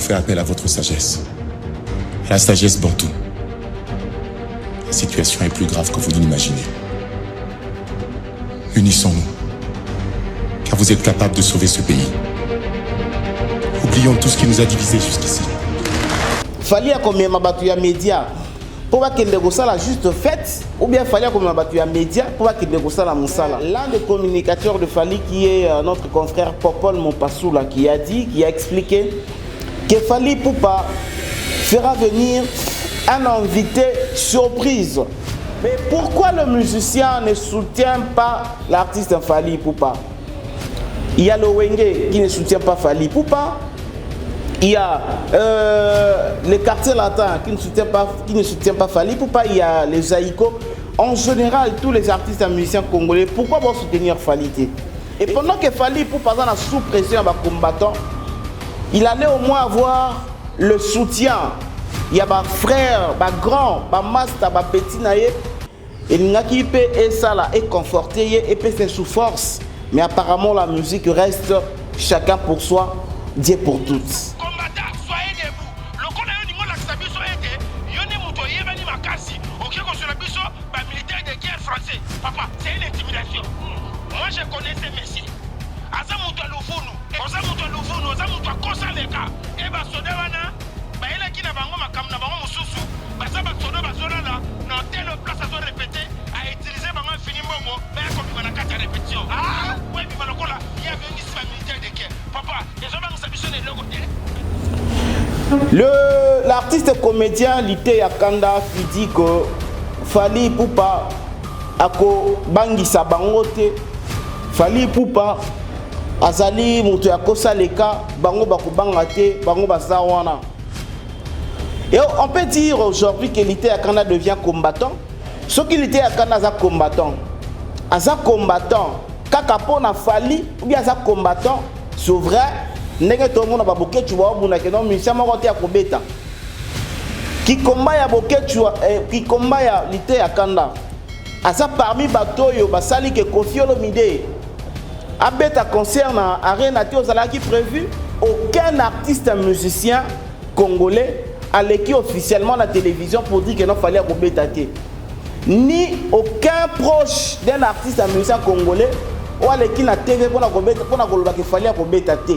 faire appel à votre sagesse. À la sagesse bantou. La situation est plus grave que vous ne l'imaginez. Unissons-nous, car vous êtes capables de sauver ce pays. Oublions tout ce qui nous a divisés jusqu'ici. Fallait combien mabatu ya média pour qu'il négocie la juste fête ou bien fallait combien mabatu ya média pour qu'il négocie la moussala. L'un des communicateurs de Fali qui est notre confrère Popol Mopasoula qui a expliqué que Fali Poupa fera venir un invité surprise. Mais pourquoi le musicien ne soutient pas l'artiste Fali Poupa? Il y a le Wenge qui ne soutient pas Fali Poupa. Il y a les quartiers latins qui ne soutiennent pas Fali Poupa. Il y a les Zaïko. En général, tous les artistes et musiciens congolais, pourquoi vont soutenir Fali? Et pendant que Fali Poupa est sous pression à combattant, il allait au moins avoir le soutien. Il y a des frères, des grands, des masters, des petits naïfs. Et il y a qui peut être conforté et peut être sous force. Mais apparemment, la musique reste chacun pour soi, Dieu pour tous. Papa, c'est une intimidation. Moi, je connais ces messieurs. Azamuto Louvounou, Ozamuto Louvounou, Ozamuto Kosaleka, et Basodewana, Baila qui n'a pas ma n'a pas Moussousou, Bazaba Sodo Bazolana, dans telle place à se répéter, à utiliser maman fini momo, mais comme il va la carte à répétition. Ah, ouais, puis Malokola, il y avait une histoire militaire de guerre. Papa, les gens vont s'habituer les logos. L'artiste comédien Lité Yakanda dit que Fali Poupa ako bangisa bangote Fali Poupa azali mutu ya kosaleka bango bakubanga te bango bazawana. Et on peut dire aujourd'hui que Lité Yakanda devient combattant. Ce qui Lité Yakanda aza combattant kaka pona Fali ou bien aza combattant c'est vrai. Ndenge to mona ba boketu ba buna ke non musicien moko te akobeta ki komba ya boketu ki komba ya Lité Yakanda asa parmi batoyo basali ke Koffi Olomide abeta concert na arena te ozala qui prévu. Aucun artiste musicien congolais a l'équipe officiellement la télévision pour dire que non fallait akobeta te, ni aucun proche d'un artiste musicien congolais ou a l'équipe na TV pour na koloba ke fallait akobeta te.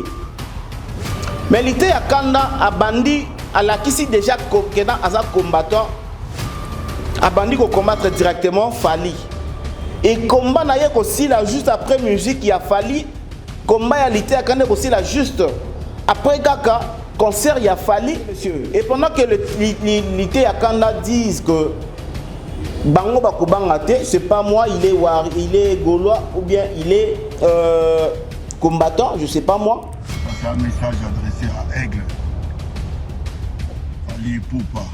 Mais Lité Yakanda a bandi à la qui si déjà Kokena as un combattant a bandi ko combattre directement Fali. Et combat na ye aussi là juste après musique il a Fali, combat ya Lité Yakanda aussi là juste après Kaka concert il a Fali monsieur. Et pendant que Lité Yakanda disent que bango bakubanga te, c'est pas moi, il est gaulois ou bien il est combattant, je sais pas moi. C'est un message adressé à Aigle. Fali Poupa.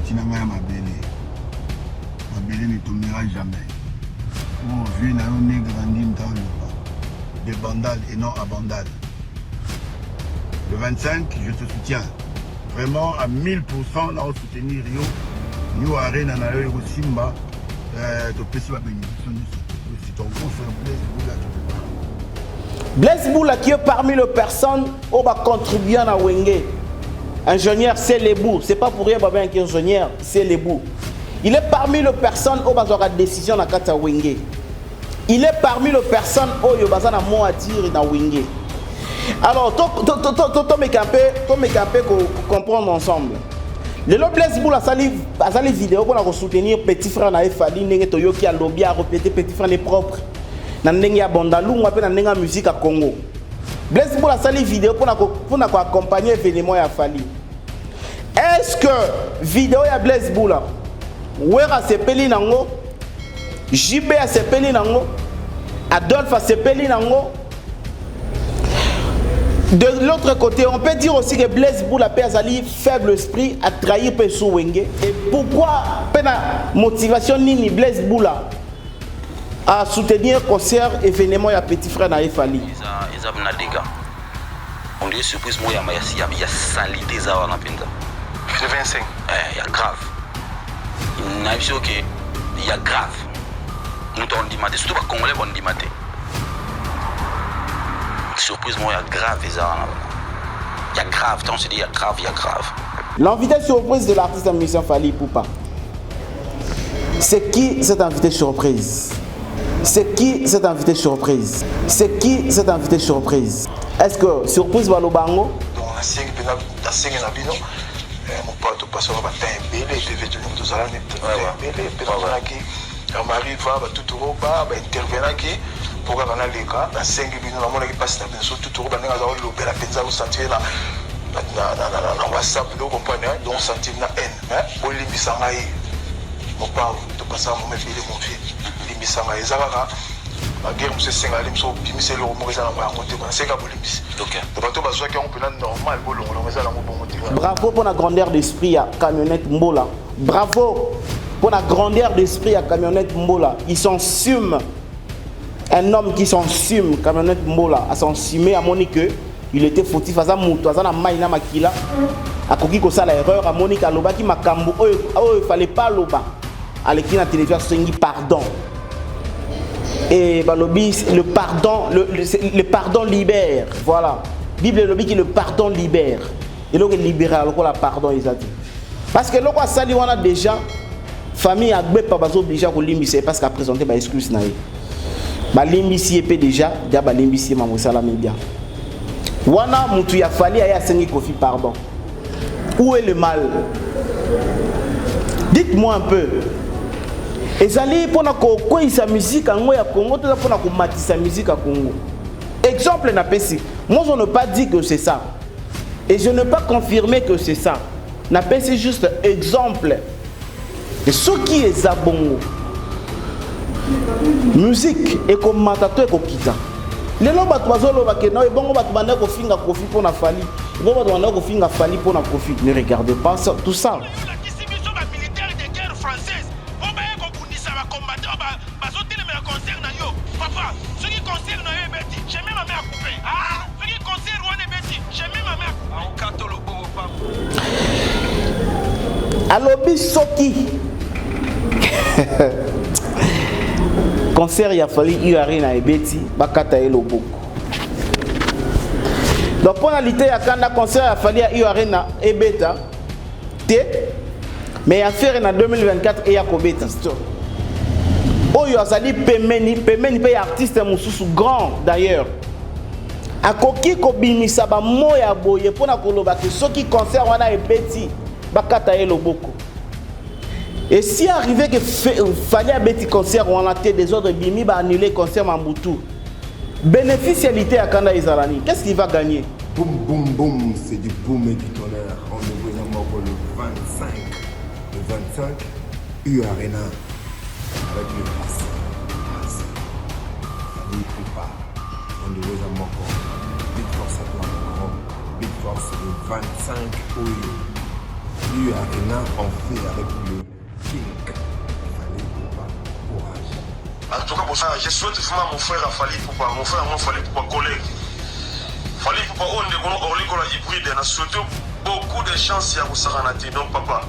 Tinanga Mabele. Mabele ne tombera jamais. Oh, vieux n'a pas grandi dans le de Bandal et non à Bandal. Le 25, je te soutiens. Vraiment à 1000% là on soutenir Rio. New Arena na yo Simba. To pesi ba bénédiction. C'est ton confrère Blaise Boula qui est parmi les personnes qui va contribuer à Wenge. Ingénieur, c'est les bouts. C'est pas pour rien qu'il est ingénieur, c'est les bouts. Il est parmi les personnes qui vont avoir la décision dans Kata Wenge. Il est parmi les personnes qui ont un mot à dire dans Wenge. Alors, tout me capé comprendre ensemble. Le Blaise Boula a une vidéo pour soutenir petit frère na Fali, Nengeto qui a lobby à répéter petit frère est propre. Nandenge ya Bondalu ou appelle nandenge musique à Congo. Blaise Boula sali vidéo pour accompagner l'événement ya Fali. Est-ce que vidéo ya Blaise Boula Wera sepeli nango, JB a sepeli nango, Adolphe a sepeli nango. De l'autre côté, on peut dire aussi que Blaise Boula Azali faible esprit a trahi Pesou Wenge. Et pourquoi pena motivation nini Blaise Boula à soutenir concert événement ya petit frère na Fali. Ils ont des dégâts. On dit surprise moi il y a salité ça on appelle ça. De 25. Il y a grave. Il y a OK, il y a grave. Nous on dit maté surtout pas congolais on dit maté. Surprise moi il y a grave ça. Il y a grave, tant on se dit il y a grave, il y a grave. L'invité surprise de l'artiste musicien Fally Ipupa. C'est qui cet invité surprise? C'est qui cet invité surprise? C'est qui cet invité surprise? Est-ce que surprise va l'obango? Donc la 5 na bino mon pote passe va temps belé TV de nous allons belé peut-être qui Marie va tout roba intervenir qui pour gagner les cas la 5 bino na mona qui passe na biso tout roba na za lo bela penza au sentir na WhatsApp donc comprendre donc sentir na haine mais on limbisa ngai mon pauvre to passer mon mec mon fils limbisa ngai ezaka la guerre monsieur Sengalim so bimise le mo za na ba monter ba seka bolimbisa OK bato bazwa ki on peut normal bolongo na za na mo bon monter. Bravo pour la grandeur d'esprit à Camionnette Mbola. Bravo pour la grandeur d'esprit à Camionnette Mbola. Ils s'assument. Un homme qui s'assume, Camionnette Mbola, à s'assumer à Monique, il était fautif à sa moto, à sa maïna makila, à Koki Kosa l'erreur, à Monique à Loba qui m'a cambo, il fallait pas Loba. À l'équipe de la télévision, c'est pardon. Et bah, le pardon libère. Voilà. Bible le dit que le pardon libère. Et là, libérer, alors la pardon, ils ont dit. Parce que là, ça dit, on a déjà, famille a pas obligé à limiter parce qu'à présenter des excuses. Ba limisi épée déjà, dia ba limisi mamosala média. Wana mutu ya Fally aya sengi kofi pardon. Où est le mal? Dites-moi un peu. Ezali pona ko koisa musique en ya Congo, to pona ko matisa musique à Congo. Exemple na pesi. Moi je ne pas dit que c'est ça. Et je ne pas confirmer que c'est ça. Na pesi juste exemple. Et ce qui est zabongo. Musique et commentateur et kokita. Les gens qui ont bon banda ko finga kofi pour na Fally. Bon banda ko finga Fally pour na kofi. Ne regardez pas ça, tout ça. Alobi soki. Concert il a fallu Iwari na ebeti bakata eloboko. Donc pour la lité ya kanda concert il a fallu Iwari na ebeta te mais ya faire na 2024 et ya kobeta sto. Oyo azali pemeni pe artiste mususu grand d'ailleurs. Akoki ko bimisa ba moya boye pona koloba ke soki concert wana ebeti bakata eloboko. Et si arrivé que fallait un petit concert ou en a des autres bimi va annuler concert Mambutu. Bénéficialité à Kanda Izarani. Qu'est-ce qu'il va gagner? Boum boum boum, c'est du boom et du tonnerre. On est vraiment pour le 25. Le 25, U Arena. Avec le pass. Fally Ipupa. On est vraiment pour Big Force à toi, mon grand. Big Force le 25 au U Arena en fait avec le en tout cas pour ça, je souhaite vraiment mon frère Fally Ipupa, mon frère Fally Ipupa collègue. Fally Ipupa on est qu'on origole hybride, on a souhaité beaucoup de chance à vous saranati. Donc papa,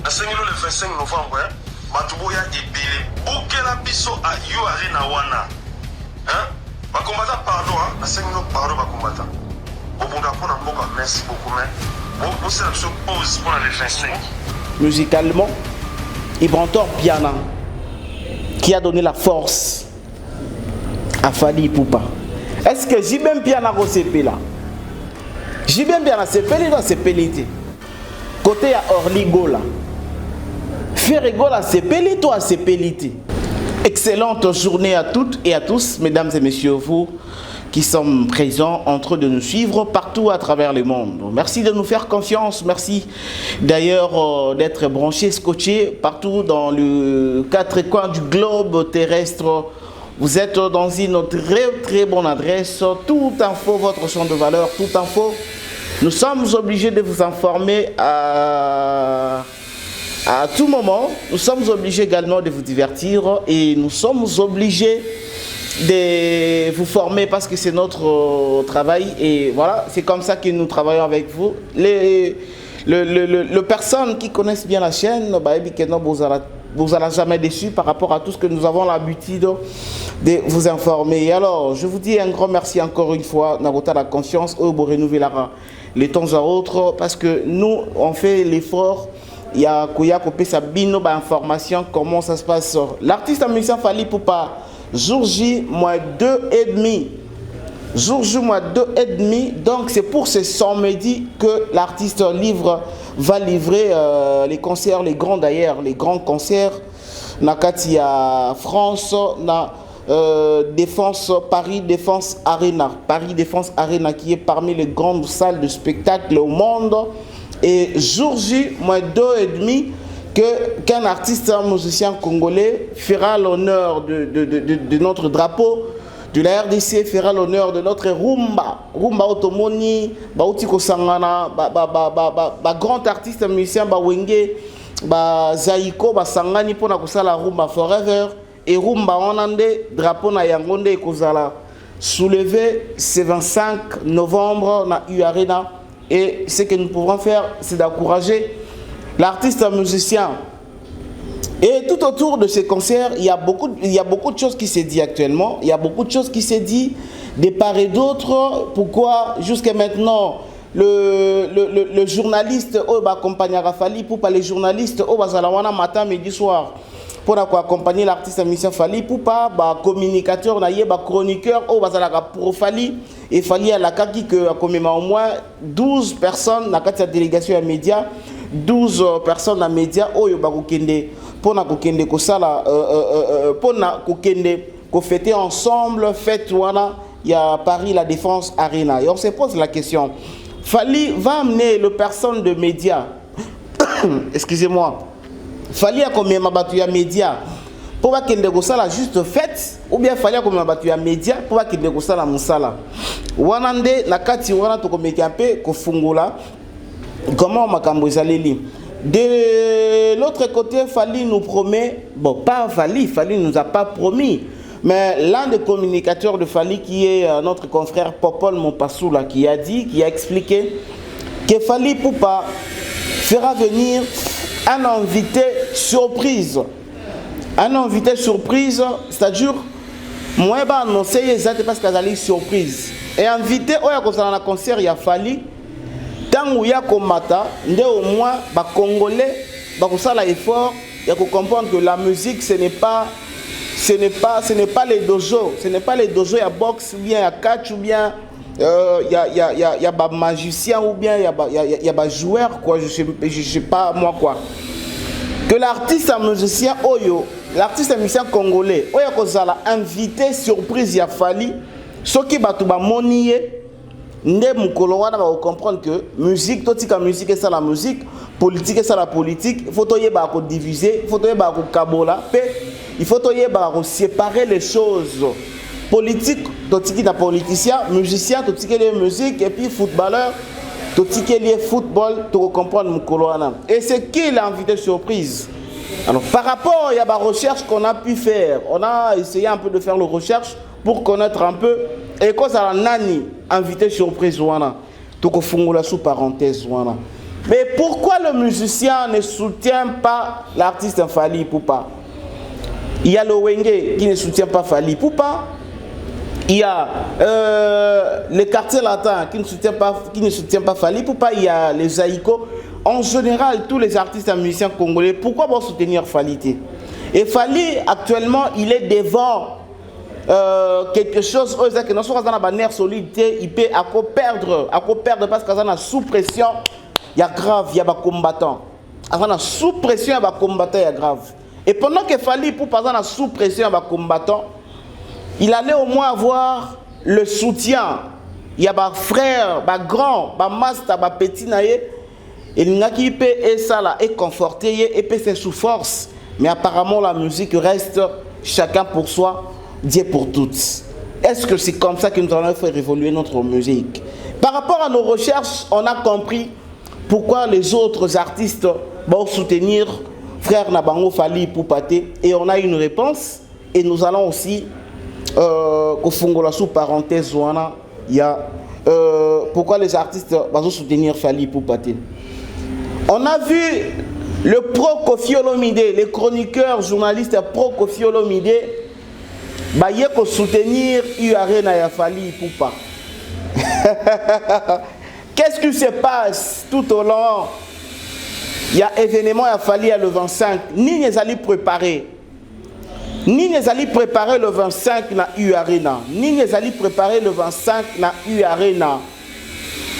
le 25 novembre, Matuboya et Billy, bouquet la biso à You Arena Wana. Hein? Va combattre pardon, hein? Le 5 pardon va combattre. Au bout d'un coup, merci beaucoup, mais bon, c'est la pause pour le 25. Musicalement, Ibrantor Piana qui a donné la force à Fally Ipupa. Est-ce que Jibem Piana a CP là? Jibem Piana CP là, CP. Côté à Orligo là. Ferrego là, CP toi CP. Excellente journée à toutes et à tous, mesdames et messieurs, vous qui sont présents en train de nous suivre partout à travers le monde. Merci de nous faire confiance. Merci d'ailleurs d'être branchés, scotchés partout dans les quatre coins du globe terrestre. Vous êtes dans une très bonne adresse. Tout info, votre champ de valeur, tout info. Nous sommes obligés de vous informer à tout moment. Nous sommes obligés également de vous divertir et nous sommes obligés de vous former parce que c'est notre travail et voilà, c'est comme ça que nous travaillons avec vous. Les personnes qui connaissent bien la chaîne, vous allez jamais déçu par rapport à tout ce que nous avons l'habitude de vous informer. Et alors, je vous dis un grand merci encore une fois, Nagota la confiance, au renouveler les temps à autres, parce que nous, on fait l'effort. Il y a Koupé Sabino, information, comment ça se passe. L'artiste musicien Fally Ipupa, jour J, mois 2,5. Jour J, mois 2,5. Donc, c'est pour ce samedi que l'artiste va livrer les concerts, les grands d'ailleurs, les grands concerts. Nakati à France, na Défense, Paris Défense Arena. Paris Défense Arena qui est parmi les grandes salles de spectacle au monde. Et jour J, moins 2,5, qu'un artiste, un musicien congolais fera l'honneur de notre drapeau, de la RDC, fera l'honneur de notre rumba. Rumba Otomoni, Bautiko Sangana, grand artiste musicien, Wenge, Zaiko, Sangani, pour la rumba forever. Et rumba onande, drapeau na yangonde et kozala. Soulevé, c'est 25 novembre, na U-Arena. Et ce que nous pouvons faire, c'est d'encourager l'artiste musicien. Et tout autour de ces concerts, il y a beaucoup de choses qui se disent actuellement. Il y a beaucoup de choses qui se disent de part et d'autre. Pourquoi jusqu'à maintenant, le journaliste va accompagner Fally Ipupa, les journalistes va matin, midi, soir. Pour accompagner l'artiste musicien Fally Ipupa, communicateur, chroniqueur, pour Fally. Et Fally a la kaki que au moins 12 personnes dans la délégation à médias, 12 personnes à médias, pour fêter ensemble, fête il y a Paris la Défense Arena. Et on se pose la question, Fally va amener le personne de médias, excusez-moi, Fally a combien de médias pour pas qu'il ne soit la juste fête, ou bien Fally a combien de médias pour pas qu'il ne soit la moussala. Wanande na kati wana to komekampe ko fungula comment makambo ezaleli. De l'autre côté, Fally nous promet, bon pas Fally nous a pas promis, mais l'un des communicateurs de Fally qui est notre confrère Popol Mopasoula qui a expliqué que Fally Ipupa fera venir un invité surprise. Un invité surprise, c'est-à-dire, moi, je vais annoncer parce qu'il y a une surprise. Et invité, il y a un concert, il y a Fally. Tant qu'il y a combattant, au moins, les Congolais, ils font l'effort, il faut comprendre que la musique, ce n'est pas les dojos. Ce n'est pas les dojos, il y a boxe, ou bien il y a catch, ou bien il y a des magiciens, ou bien il y a des joueurs, quoi, je sais pas moi quoi. Que l'artiste musicien Oyo, l'artiste musicien congolais, Oyo kozala invité surprise ya Fally, soki batu ba moniye, nde mukolo wana ba comprendre que musique, totika musique et ça la musique, politique et ça la politique, faut toye ba ko diviser, faut toye ba ko kabola, il faut toye ba ko séparer les choses. Politique, totiki na politicien, musicien, totiki les musique et puis footballeur. Tout ce qui est lié football, tu comprends mon colonne. Et c'est qui l'invité surprise? Alors, par rapport à la recherche qu'on a pu faire, on a essayé un peu de faire la recherche pour connaître un peu. Et quand ça a nani invité surprise, tu comprends la sous parenthèse. Mais pourquoi le musicien ne soutient pas l'artiste Fally Ipupa? Il y a le Wenge qui ne soutient pas Fally Ipupa. Il y a les quartiers latins qui ne soutiennent pas Fally Ipupa. Il y a les Zaiko. En général, tous les artistes et musiciens congolais, pourquoi vont soutenir Fally? Et Fally, actuellement, il est devant quelque chose que nous sommes dans la bannière solidité, il peut perdre parce qu'il est sous pression, il y a grave, il y a des combattants. Sous pression, il y a des combattants, il y a grave. Et pendant que Fally Ipupa est sous pression, il y a des combattants, il allait au moins avoir le soutien. Il y a des frères, des grands, des masters, des petits naïs. Et il y a qui peut et ça là est conforté et peut c'est sous force. Mais apparemment la musique reste chacun pour soi, Dieu pour toutes. Est-ce que c'est comme ça que nous allons faire évoluer notre musique? Par rapport à nos recherches, on a compris pourquoi les autres artistes vont soutenir frère Nabango Fally Ipupa. Et on a une réponse. Et nous allons aussi sous parenthèse, il y a pourquoi les artistes vont soutenir Fally Ipupa. On a vu le pro-Koffi Olomide, les chroniqueurs, journalistes pro-Koffi Olomide, ils vont soutenir U-Arena et Fally Ipupa. Qu'est-ce qui se passe tout au long? Il y a événement, il a fallu le 25. Ni les allés préparer. Ni les allés préparer le 25 na U Arena. Ni les allés préparer le 25 na U Arena.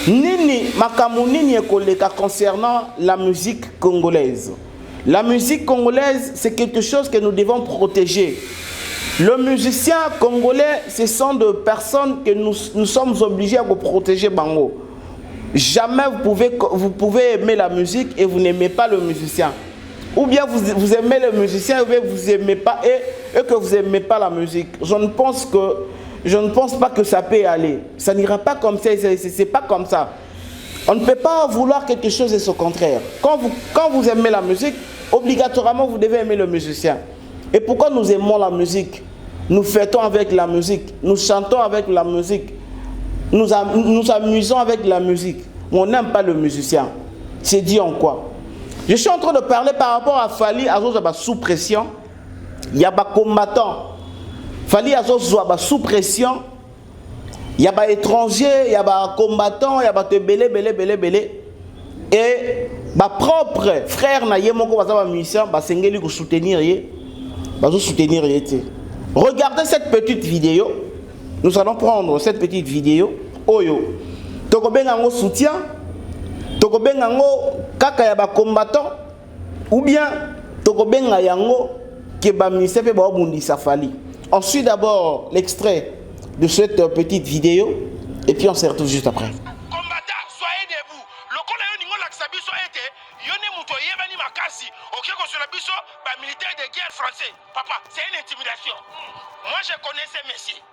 Nini makamuni koleka concernant la musique congolaise. La musique congolaise, c'est quelque chose que nous devons protéger. Le musicien congolais, ce sont des personnes que nous sommes obligés à protéger bango. Jamais vous pouvez aimer la musique et vous n'aimez pas le musicien. Ou bien vous aimez le musicien ou bien vous n'aimez pas et que vous n'aimez pas la musique. Je ne pense pas que ça peut aller. Ça n'ira pas comme ça, c'est pas comme ça. On ne peut pas vouloir quelque chose et son contraire. Quand vous aimez la musique, obligatoirement vous devez aimer le musicien. Et pourquoi nous aimons la musique? Nous fêtons avec la musique, nous chantons avec la musique, nous amusons avec la musique. On n'aime pas le musicien. C'est dit en quoi? Je suis en train de parler par rapport à Fally Azouzwa sous pression. Il y a des combattants. Fally Azouzwa sous pression. Il y a des étrangers, il y a des combattants, il y a des belé. Et ma propre frère na yemoko bazaba musicien ba sengeli ko soutenir ye. Bazo soutenir ye te. Regardez cette petite vidéo. Nous allons prendre cette petite vidéo. Oyo. Toko benga ngo soutien. Toko benga ngo kaka ya ba combattant ou bien toko benga yango ke ba musicien pe ba bundisa Fally. Ensuite d'abord l'extrait de cette petite vidéo et puis on se retrouve juste après. Français, papa, c'est une intimidation. Moi je connais ces messieurs.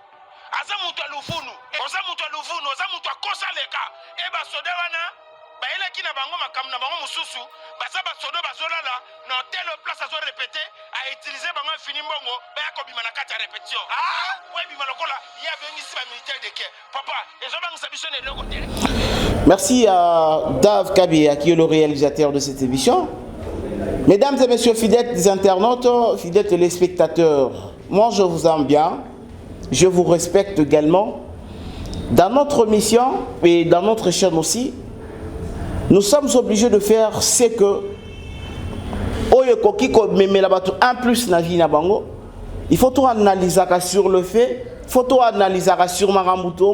Azamuto Lufunu, Ozamuto Lufunu, Ozamuto Kosa Leka, Eba Sodewana, Baila Kina Bango Makam na Bango Mususu, Basaba Sodo Bazolala, dans telle place à se répéter, à utiliser Bango Finimbongo, Bayako Bimanakata répétition. Ah, ouais, Bimalokola, il y a venu ici la militaire de Ké. Papa, les gens vont s'habituer de l'autre. Merci à Dave Kabia qui est le réalisateur de cette émission. Mesdames et messieurs, fidèles internautes, fidèles téléspectateurs, moi je vous aime bien, je vous respecte également. Dans notre mission et dans notre chaîne aussi, nous sommes obligés de faire ce que en plus na vie na bango. Il faut tout analyser sur le fait, il faut tout analyser sur Marambuto.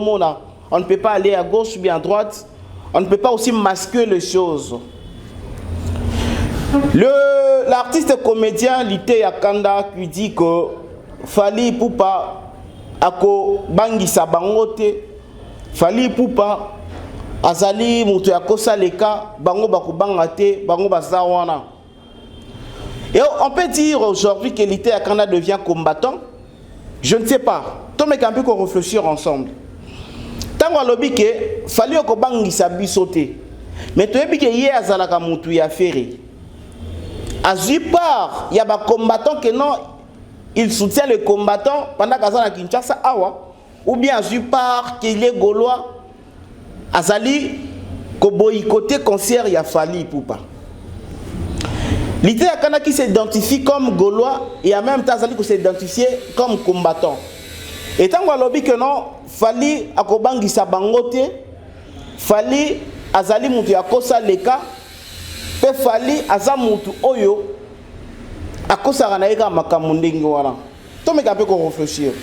On ne peut pas aller à gauche ou bien à droite, on ne peut pas aussi masquer les choses. L'artiste comédien Lite Yakanda qui dit que Fally Ipupa ako bangisa bangote, Fally Ipupa azali mutu ya kosa leka bango bakubangate bango bazawana. Et on peut dire aujourd'hui que Lite Yakanda devient combattant. Je ne sais pas. Tout le monde peut réfléchir ensemble. Tant qu'on lobby que Fally ko bangisa bisote. Mais tu es que hier azalaka mutu ya ferry. À part, il y a des combattants qui non, ils soutiennent les combattants pendant qu'ils sont à Kinshasa, ou bien à part qu'il est gaulois, Azali, ko boycotté concert, il y a Fally Ipupa. L'idée à qui s'identifie comme gaulois et en même temps Azali qui s'identifie comme combattant. Et tant qu'on lobby que non, Fally akobangi sa bangote, Fally Azali mutu ya kosa leka. Pe Fally azamutu oyo akosaka na eka makambo ndenge wana. To meka pe ko réfléchir.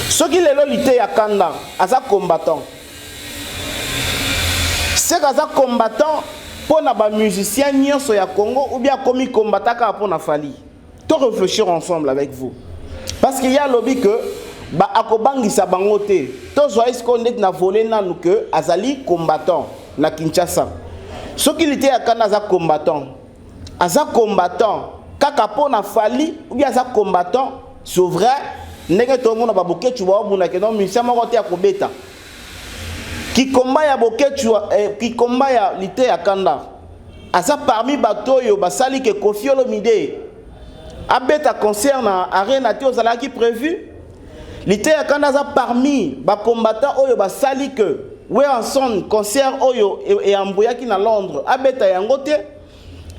Soki lelo Lite Yakanda aza combattant. C'est aza combattant pour na ba musicien nyonso ya Congo ou bien komi combattaka pour na Fally. To réfléchir ensemble avec vous. Parce qu'il y a lobby que ba akobangisa bangote. To joyce ko net na volé nanu que azali combattant na Kinshasa. Ce qui était à Kanaza combattant, Aza combattant, Kakapo na Fally, ou bien Aza combattant, c'est vrai, n'est-ce tout le monde a baboké, tu vois, on a que non, mais c'est mon côté à Kobeta. Qui combat ya boké, tu vois, qui combat ya Lite Yakanda. Aza parmi Batoyo, Basali que Kofi Olomide. Abeta concert na Arena Théo Zalaki prévu. Lite Yakanda aza parmi ba combattant Oyo Basali que. Ouais, ensemble, concert Oyo et Amboya qui na Londres, abeta yangote.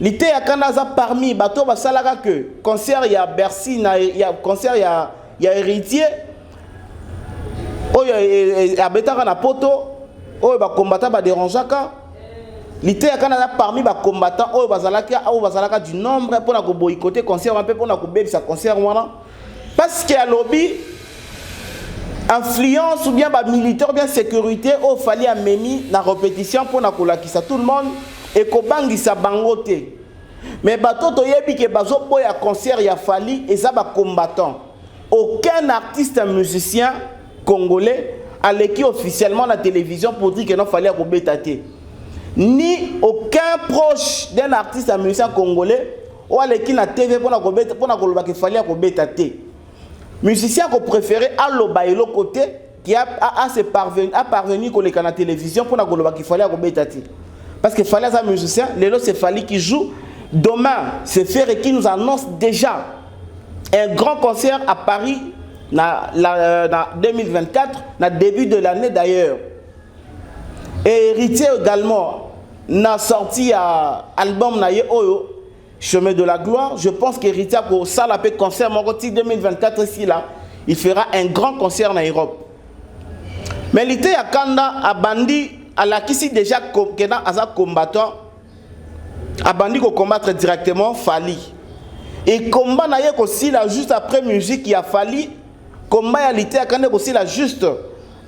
Lite Yakanda za parmi bato basalaka que concert ya Bercy na ya concert ya héritier Oyo abeta na poto oyo ba combattant ba dérangeaka l'ité ya Canada parmi ba combattants oyo bazalaka du nombre pour na ko boycotter concert un peu pour na ko bebisa concert wana parce que à lobby influence ou bien ba militaire bien sécurité au fallait a memi na répétition pour na ko lakisa tout le monde et ko bangisa bangote mais bato to yebi ke bazo boya concert ya fali et ça ba combattant aucun artiste musicien congolais a l'écrit officiellement la télévision pour dire que non fallait rebétater ni aucun proche d'un artiste musicien congolais ou a l'écrit la TV pour na koloba que fallait rebétater musicien qu'on préférait à l'obaïlo côté qui a parvenu qu'on est à la télévision pour na koloba qu'il fallait rebétater parce que fallait un musicien l'élo c'est Fally qui joue demain c'est Ferré qui nous annonce déjà un grand concert à Paris dans 2024, dans le début de l'année d'ailleurs. Et Héritier également n'a sorti un album Oyo, Chemin de la Gloire. Je pense qu'Héritier pour ça la concert mon 2024 ici là, il fera un grand concert en Europe. Mais l'été à Kanda a bandi à la qui déjà à combattant a bandi qu'on combattre directement Fally. Et combat na yek aussi là juste après musique il a fallu combat y a l'été à Kanda aussi là juste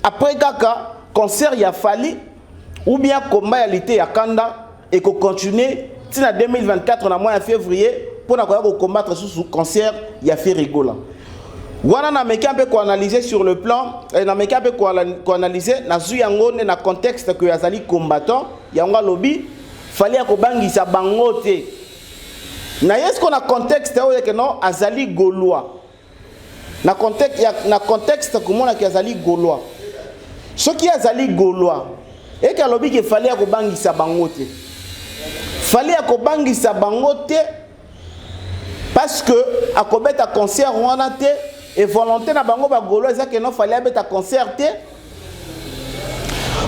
après kaka concert il a fallu ou bien combat y a l'été à Kanda et qu'on continue si en 2024 on a mois en février pour na combattre sous concert il a fait rigola. Voilà na meka peu ko analyser sur le plan et na meka peu ko analyser na zuyango na contexte que yazali combattant yanga lobby fallait ko bangisa bangote. Est-ce qu'on a contexte où non azali gaulois na contexte comment on a azali gaulois ce qui azali gaulois et que lobi que fallait ko bangisa bangote parce que a kobeta concert wana te et volonté na bango ba gaulois ça que non fallait beta concert te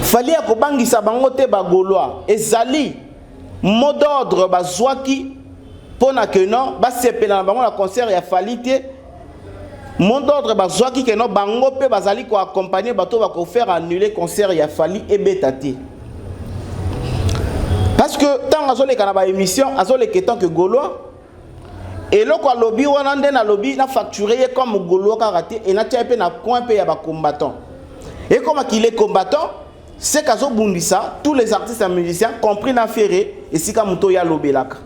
fallait ko bangisa bangote ba gaulois ezali mot d'ordre bazwaki pour que non ba sepela na bango la concert ya falité mon d'ordre bazwaki que non bango pe bazali ko accompagner bato ba ko faire annuler concert ya fali et betati parce que tant azole kana ba émission azole que tant que gaulois et loko lobby wana nde na lobby na facturer comme gaulois ka raté et na tia pe na coin pe ya ba combattant et comme qu'il est combattant c'est kazo bundisa tous les artistes et musiciens compris na Ferré et sika muto ya lobelaka.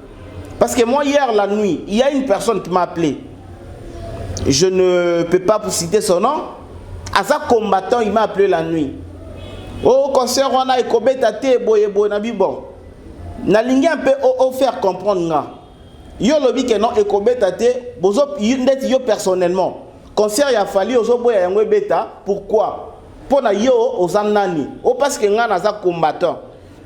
Parce que moi, hier, la nuit, il y a une personne qui m'a appelé. Je ne peux pas vous citer son nom. À ça, combattant, il m'a appelé la nuit. Oh, concert, on a écobé tate, boye, nabi bon. Na lingi un peu faire comprendre. Yo lobi que non, écobé tate, bozo, yo personnellement. Concert, il a fallu, ozo boye, yangwe beta. Pourquoi? Pour na yo, ozanani. Oh, parce que nga na za combattant.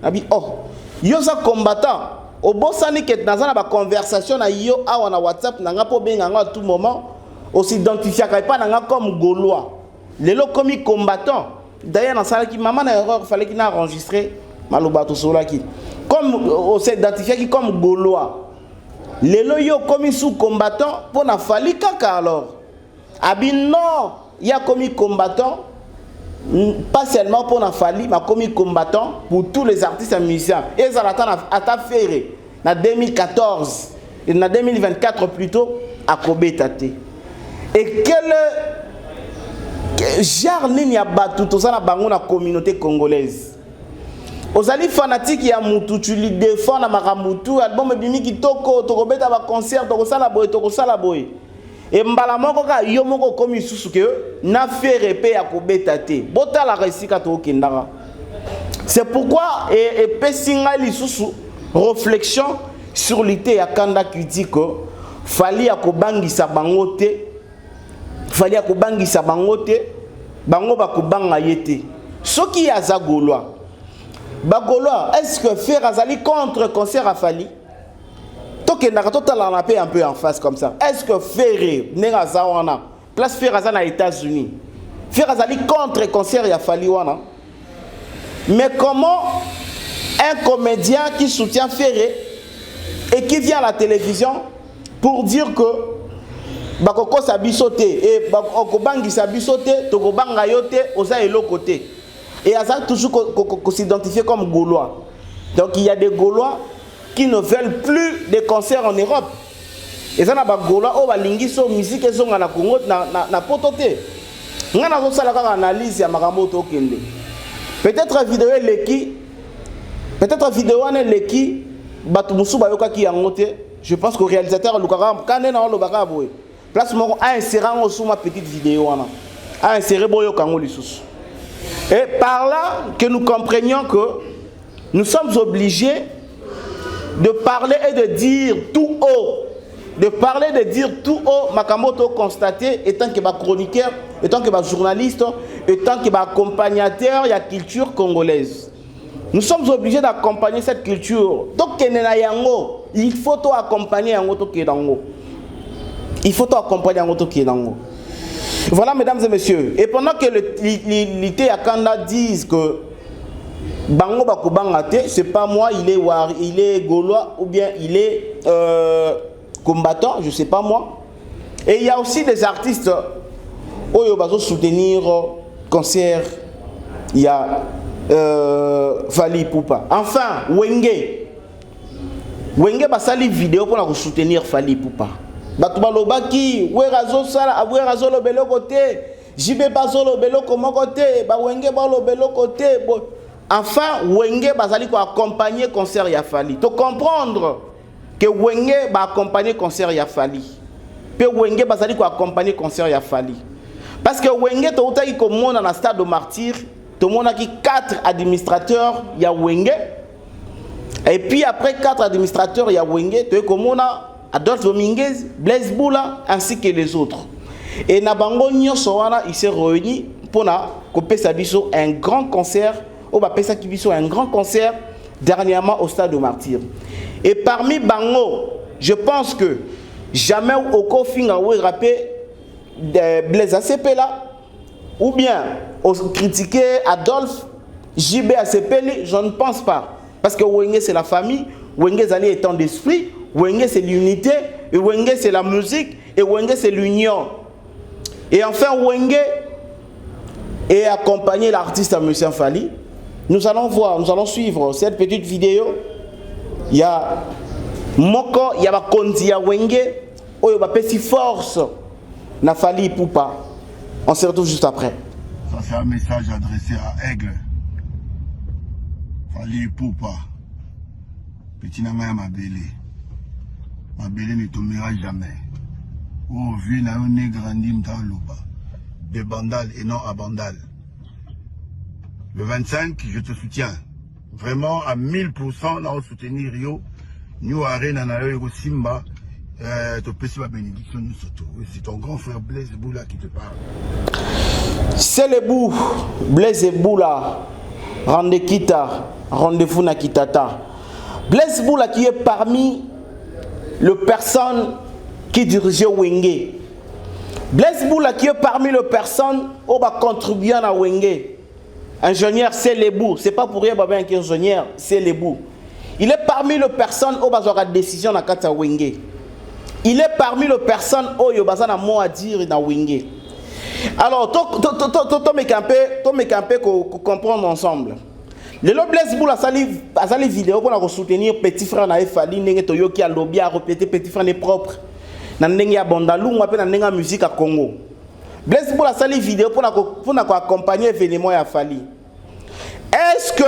Nabi, oh, yo za combattant. Au bosani que dans la conversation na yo awa na WhatsApp na nga po benga nga à tout moment on s'identifie pas na nga comme gaulois lelo comme combattant d'ailleurs dans ça qui maman na erreur fallait qu'il a enregistré maloba to solaki comme on s'identifie comme gaulois lelo yo comme sous combattant pour na fali kaka alors abi non il y a comme combattant pas seulement pour la Fally, mais comme combattant pour tous les artistes et musiciens. Et ça a fait en 2014 et en 2024 plutôt à Kobetate. Et quel genre n'y a pas tout ça dans la communauté congolaise. Aux alliés fanatiques, il y a Moutou, tu les défends à Maramoutou, album bimi qui toko, toko beta ba concert, toko sala boy. Et mbalamoko ka yomoko komi susu ke na faire pe ya kobetate bota la resika to kendara. C'est pourquoi et pesinga li susu réflexion sur l'ité ya Kanda qui dit que fallait akobangisa bangote bango ba kobanga yete ce qui a za gaulois bagolois est-ce que faire azali contre concert à Fally un peu en face comme ça. Est-ce que Ferré, place Ferré aux États-Unis, Ferré contre concert il a fallu mais comment un comédien qui soutient Ferré et qui vient à la télévision pour dire que Bakoko sabisote et Bakobangi sabisote, Tokobanga yote, osa elo côté. Et Aza toujours s'identifier comme Gaulois. Donc il y a des Gaulois qui ne veulent plus des concerts en Europe. Et ça n'a pas Gaulois, oh, balingi so musique et son na Congo na pototé. On a aussi la analyse ya Maramoto Kende. Peut-être vidéo leki, peut-être vidéo ane leki, batumusu bayoka ki yangote. Je pense que le réalisateur Lukara kané na lo baka boy. Place moko a inséré en sous ma petite vidéo wana. A inséré boyo kango lisusu. Et par là que nous comprenions que nous sommes obligés de parler et de dire tout haut. De parler, de dire tout haut, Makamoto constaté, étant que chroniqueur, étant que journaliste, étant que accompagnateur de la culture congolaise. Nous sommes obligés d'accompagner cette culture. Donc, il faut accompagner un autre qui est dans l'eau. Il faut accompagner un autre qui est dans l'eau. Voilà, mesdames et messieurs. Et pendant que l'ité Akanda disent que Bango Bakubangate, c'est pas moi, il est Gaulois ou bien il est combattant, je sais pas moi. Et il y a aussi des artistes où ils vont soutenir concert. Il y a Fali Poupa. Enfin, Wenge basali vidéo pour soutenir Fali Poupa. Batubalobaki, Werazo Sala, Werazo lo belo côté, Jibe Bazo lo belo comme côté, Wenge ba lo belo côté. Enfin, Wenge basali ko accompagner concert ya Fali. Tu comprendre que Wenge va accompagner concert ya Fali. Puis Wenge basali ko accompagner concert ya Fali. Parce que Wenge to uta ko mona na stade de martyr, to mona ki 4 administrateurs ya Wenge. Et puis après 4 administrateurs ya Wenge, to ko mona Adolphe Dominguez, Blaise Boula ainsi que les autres. Et Nabango Nyosowana il s'est réuni pour na kopesa biso un grand concert, au ba pesa ki biso un grand concert dernièrement au stade de martyr. Et parmi Bango, je pense que jamais au Kofinga ou rappé Blaise ACP là, ou bien critiquer Adolphe JB ACP, je ne pense pas. Parce que Wenge c'est la famille, Wenge Zali est en d'esprit, Wenge c'est l'unité, et Wenge c'est la musique, et Wenge c'est l'union. Et enfin Wenge est accompagné l'artiste à M. Fali. Nous allons voir, nous allons suivre cette petite vidéo. Il y a Moko, il y a Kondi, il y a Wenge, il y a Pessi Force, na Fali Poupa. On se retrouve juste après. Ça c'est un message adressé à Aigle. Fali Poupa. Petit Namaya Mabele. Mabele ne tombera jamais. Oh, vu na une grandi m'talouba. De Bandal et non à Bandal. Le 25, je te soutiens. Vraiment à 1000%, on soutenir Rio. Nous arena na yo Simba. Tu peux la bénédiction nous surtout. C'est ton grand frère Blaise Boula qui te parle. C'est le bout. Blaise Boula. Rendez kita. Rendez-vous na kitata. Blaise Boula qui est parmi les personnes qui dirigeaient Wenge. Blaise Boula qui est parmi les personnes qui va contribuer à Wenge. Ingénieur, c'est les bouts. Ce n'est pas pour rien qu'il est ingénieur, c'est les bouts. Il est parmi les personnes qui ont la décision dans Kata Wenge. Il est parmi les personnes qui ont un mot à dire dans Wenge. Alors, tu me comprendre ensemble. Le Blaise Boula a sali vidéo pour soutenir petit frère na Fali ndenge toyoki a lobby a répéter petit frère n'est propre. Na ndenge ya Bondalou ou na ndenge musique à Congo. Blaise Boula a sali vidéo pour accompagner événement ya Fali. Est-ce que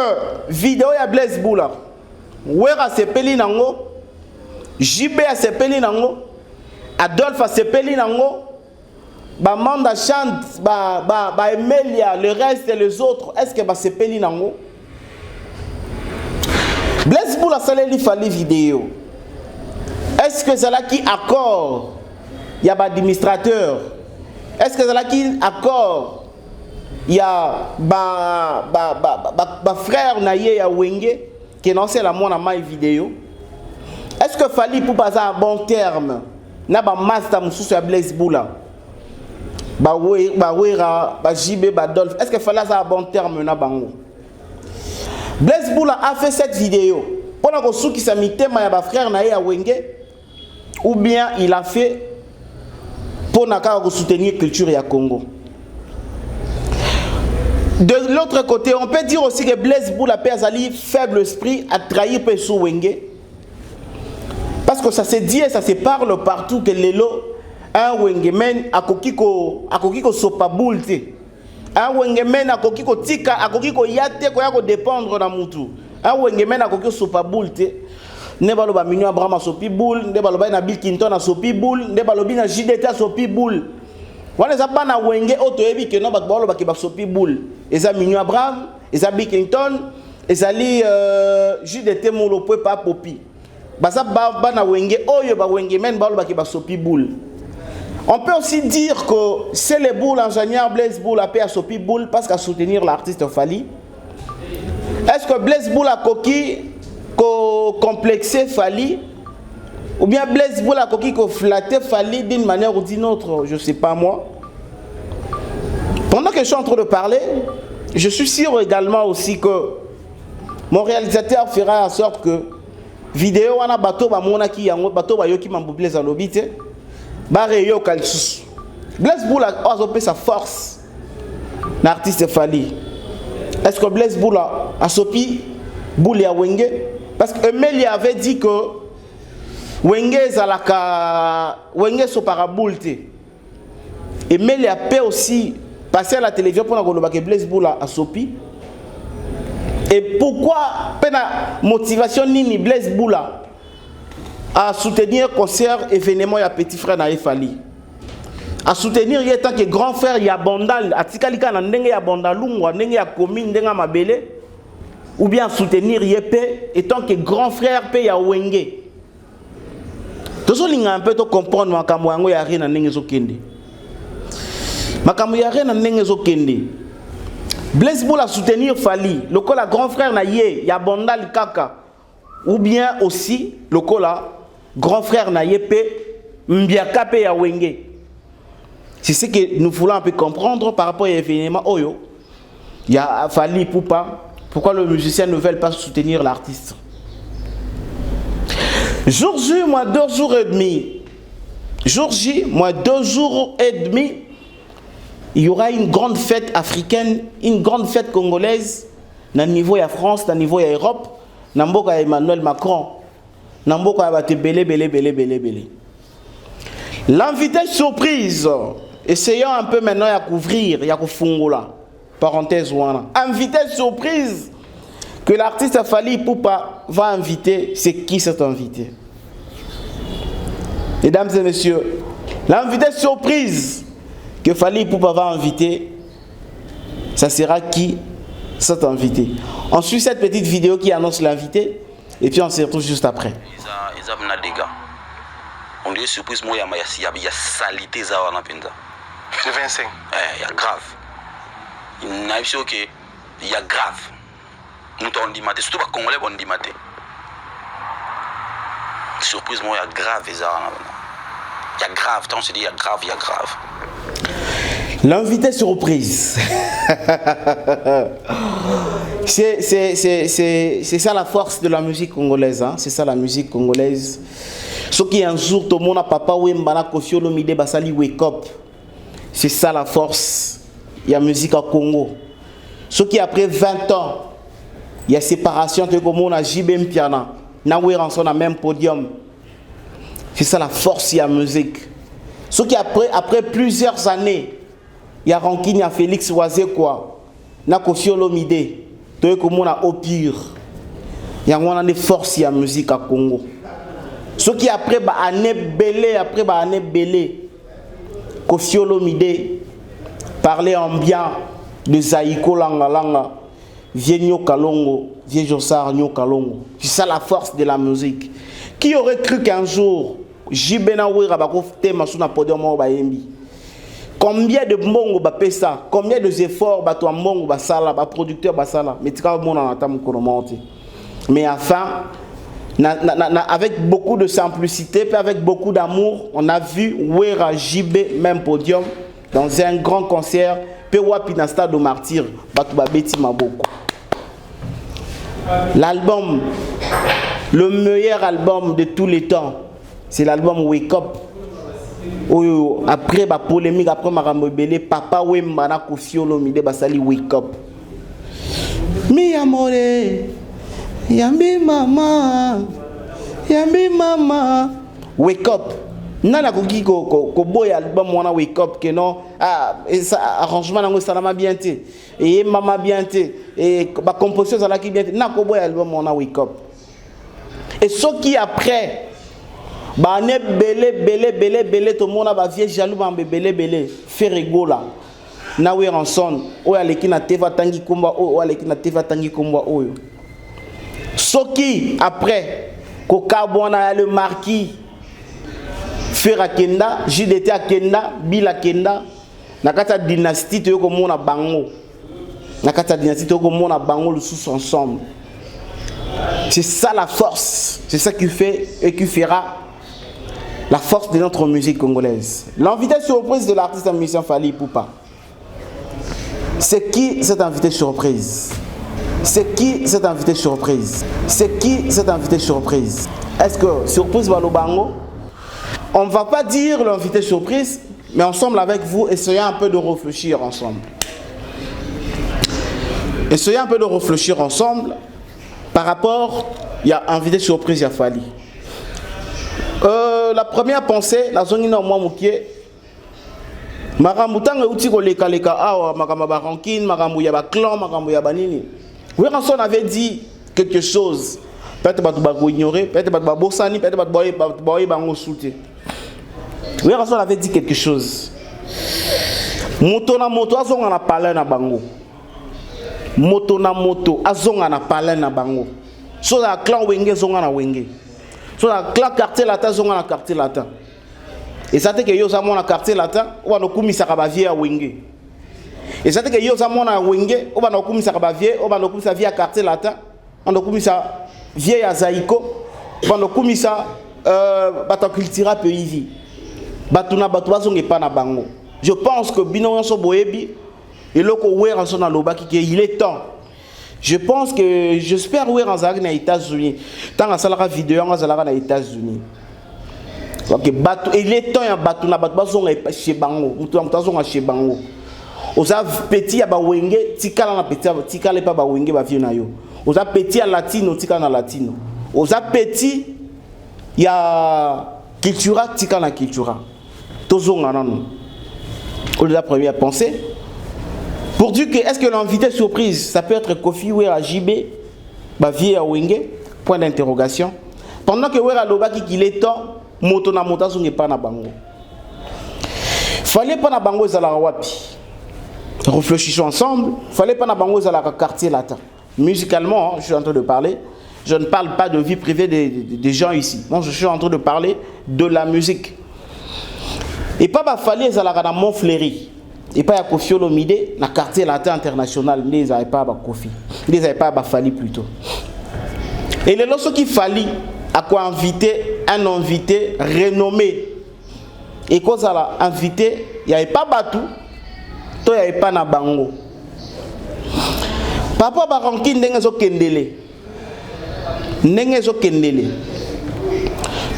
vidéo ya Blaise Boula Wera sepeli nango, JB a sepeli nango, Adolphe a sepeli nango, ba Manda chante, ba Emelia, le reste et les autres, est-ce que ba sepeli nango? Blaise Boula salé Fali vidéo. Est-ce que c'est là qui accord? Il y a un administrateur. Est-ce que c'est là qui accord? Il y a un frère Naye ya Wenge qui est lancé la mon ma vidéo. Est-ce que Fali pour passer à bon terme? Na ba master mususu ya Blaise Boula. Ba Wera, ba JB, ba Adolphe. Est-ce que Fali à bon terme na bango? Blaise Boula a fait cette vidéo pendant que ceux qui s'est mis thème à frère Naye à Wenge, ou bien il a fait pour soutenir la culture et Congo. De l'autre côté, on peut dire aussi que Blaise Boula Azali, faible esprit, a trahi Peso Wenge. Parce que ça se dit et ça se parle partout que Lelo, un Wengemen a kokiko sopa boulte. Un Wengemen a kokiko tika, a kokiko yate, ko dépendre na mutu. Un Wengemen a kokiko sopa boulte. Ne baloba Minyo Abraham a sopi boule, ne baloba na Bill Clinton a sopi boule, ne balobi na JDT a sopi boule. Wana za bana wenge oto ebi ke no bakbalo bakiba sopi boule. Eza Minyo Abraham, eza Bill Clinton, ezali JDT molo po pa popi. Baza bana wenge oyo ba wenge men balo bakiba sopi boule. On peut aussi dire que c'est les boules ingénieur Blaise Boula a sopi boule parce qu'à soutenir l'artiste Fally. Est-ce que Blaise Boula coquille complexé Fally ou bien Blaise Boula coquille flatté Fally d'une manière ou d'une autre, je ne sais pas moi. Pendant que je suis en train de parler, je suis sûr également aussi que mon réalisateur fera en sorte que vidéo wana bateau ba monaki yango bateau ba yoki mambo Blaise alobite ba reyo kalsus. Blaise Boula a opé sa force l'artiste Fally. Est-ce que Blaise Boula a sopi boule ya Wenge? Parce que Emeli avait dit que Wenge zalaka Wenge so paraboulte. Emeli a fait aussi passer à la télévision pour que Blaise Boula a sopi. Et pourquoi pena motivation nini Blaise Boula à soutenir concert événement ya petit frère na Fally? À soutenir il tant que grand frère ya Bandal atikalika na ndenge ya Bandalungwa ndenge ya commune ndenge mabele, ou bien soutenir Yepé étant que grand frère pe ya Wenge. Tozo linga un peu to comprendre makambo yango ya rien na ndenge zokende. Makambo ya rien na ndenge zokende. Blaise Boula soutenir Fally, lokola grand frère na ye ya Bandal kaka, ou bien aussi lokola grand frère na Yepé Mbiaka pe ya Wenge. C'est ce que nous voulons un peu comprendre par rapport à l'événement Oyo. Il y a Fally Poupa. Pourquoi le musicien ne veut pas soutenir l'artiste? Jour J, moi 2 jours et demi. Jour J, moi 2 jours et demi. Il y aura une grande fête africaine, une grande fête congolaise. Dans le niveau de la France, dans le niveau de l'Europe. Dans le niveau de Emmanuel Macron. Dans le niveau de belé. L'invité surprise. Essayons un peu maintenant à couvrir, à couvrir. Parenthèse ouana. Invité surprise que l'artiste Fally Poupa va inviter. C'est qui cet invité? Mesdames et messieurs, l'invité surprise que Fally Poupa va inviter, ça sera qui cet invité? On suit cette petite vidéo qui annonce l'invité et puis on se retrouve juste après. On dit surprise, moi, il y a salité, ça va dans C'est 25. Il y a grave. Il y a ok, il y a grave. Nous t'en dit maté, surtout pas Congolais, on dit maté. Surprise, moi, il y a grave, ça va. Il y a grave, tant on se dit, il y a grave, il y a grave. L'invité surprise. C'est ça la force de la musique congolaise. Hein? C'est ça la musique congolaise. Ce qui un jour, tout le monde a papa ou mbana Koffi Olomide basali wake up. C'est ça la force. Il y a musique au Congo. Ce qui après 20 ans, il y a séparation de comme on a JB Mpiana. Naoué Ranson a même podium. C'est ça la force, il y a musique. Ce qui après plusieurs années, il y a Rankine, il y a Félix Oisé quoi. Na Koffi Olomide. Tout comme on a au pire. Il y a des forces, il y a musique au Congo. Ce qui après année belé, Koffi Olomide parlait en bien de Zaïko Langa, Vieux Kalongo, Vieux Jossar Kalongo. C'est ça la force de la musique. Qui aurait cru qu'un jour, Jibena Ouira Bakov Tema sur la podium au Bayembi? Combien de mbongo bapé ça? Combien de efforts bato mbongo basala, ba producteur basala? Mais tu vois mon anatam konomonte. Mais enfin, avec beaucoup de simplicité, puis avec beaucoup d'amour, on a vu Ouera JB, même podium, dans un grand concert, puis Wapi dans le stade de Martyr, Batubabeti Maboko. L'album, le meilleur album de tous les temps, c'est l'album Wake Up. Après la polémique, après ma ramobélé, Papa Wembana Koffi Olomide Basali Wake Up. Mi amore, yambi mama, wake up. Nana koki ko boy album wana wake up que non arrangement nango salama bien te et mama bien te et ba composition ça la qui bien te na ko boy album wana wake up. Et ce qui après ba ne belé tout le monde ba vieux jaloux ba belé faire rigola na we ranson o ya leki na teva tangi komba o leki na teva tangi komba oyo. Ce qui après ko kabona le marquis faire Kenda, JDT à Kenda, Bila Kenda, Nakata dynastie to ko mona bango. Nakata dynastie to ko mona bango le sous ensemble. C'est ça la force, c'est ça qui fait et qui fera la force de notre musique congolaise. L'invité surprise de l'artiste musicien Fally Ipupa. C'est qui cet invité surprise? C'est qui cet invité surprise? C'est qui cet invité surprise? Est-ce que surprise va le bango? On ne va pas dire l'invité surprise, mais ensemble avec vous, essayons un peu de réfléchir ensemble. Essayons un peu de réfléchir ensemble par rapport, il y a invité surprise, il y a Fally. La première pensée, la zone ina moi mukie. Makamutanga uti ko leka awa makamba ba ranking, makambu ya ba clan, makambu ya banini. Oui, on avait dit quelque chose. Peut-être que tu vas ignorer, peut-être que tu vas bossani, peut-être que tu vas soutien. Oui, on avait dit quelque chose. Moto na moto, azonga na parler na bango. Moto na moto, azonga na parler na bango. So la clan wenge zonga na wenge. So la clan quartier latin zonga na quartier latin. Et ça fait que yo za mona quartier latin, ou no kumisa ka ba vie a wenge. Et ça fait que yo za mona wenge, ou no kumisa ka ba vie, ou no kumisa vie a quartier latin, on no kumisa vie a zaiko, ou no kumisa bata cultura pays. Batuna batwa zonge pa na bango. Je pense que bino so boyebi et loko wera so na lobaki que il est temps. Je pense que j'espère wera zag na États-Unis. Tant asalaka vidéo nga zalaka na États-Unis. OK, batu il est temps ya batuna batwa zonge chez bango. Mutu zonga chez bango. Oza petit ya ba wenge tikala na petit tikala pa ba wenge ba vieux na yo. Oza petit ya latino tikala na latino. Oza petit ya cultura tikala na cultura. La première pensée. Pour dire que est-ce que l'invité surprise, ça peut être Kofi ou JB, Bavier à Wenge, point d'interrogation. Pendant que Wera Lobaki qu'il est temps, moto na mota zonge pas na bango. Fallait pas na bango zala wapi. Réfléchissons ensemble. Fallait pas na bango zala quartier latin. Musicalement, je suis en train de parler. Je ne parle pas de vie privée des gens ici. Moi, je suis en train de parler de la musique. Et pas Fally ezalaka na Montfleury. Et pas ya Kofi Olomide na quartier latin international, les avait pas ba Kofi. Les avait pas ba Fally plutôt. Et les lorsque qui Fally a quoi inviter un invité renommé. Et quand ça l'a invité, il y avait pas Batu, toi il y avait pas na bango. Papa ba ranking ndenge zo kendele. Ndenge zo kendele.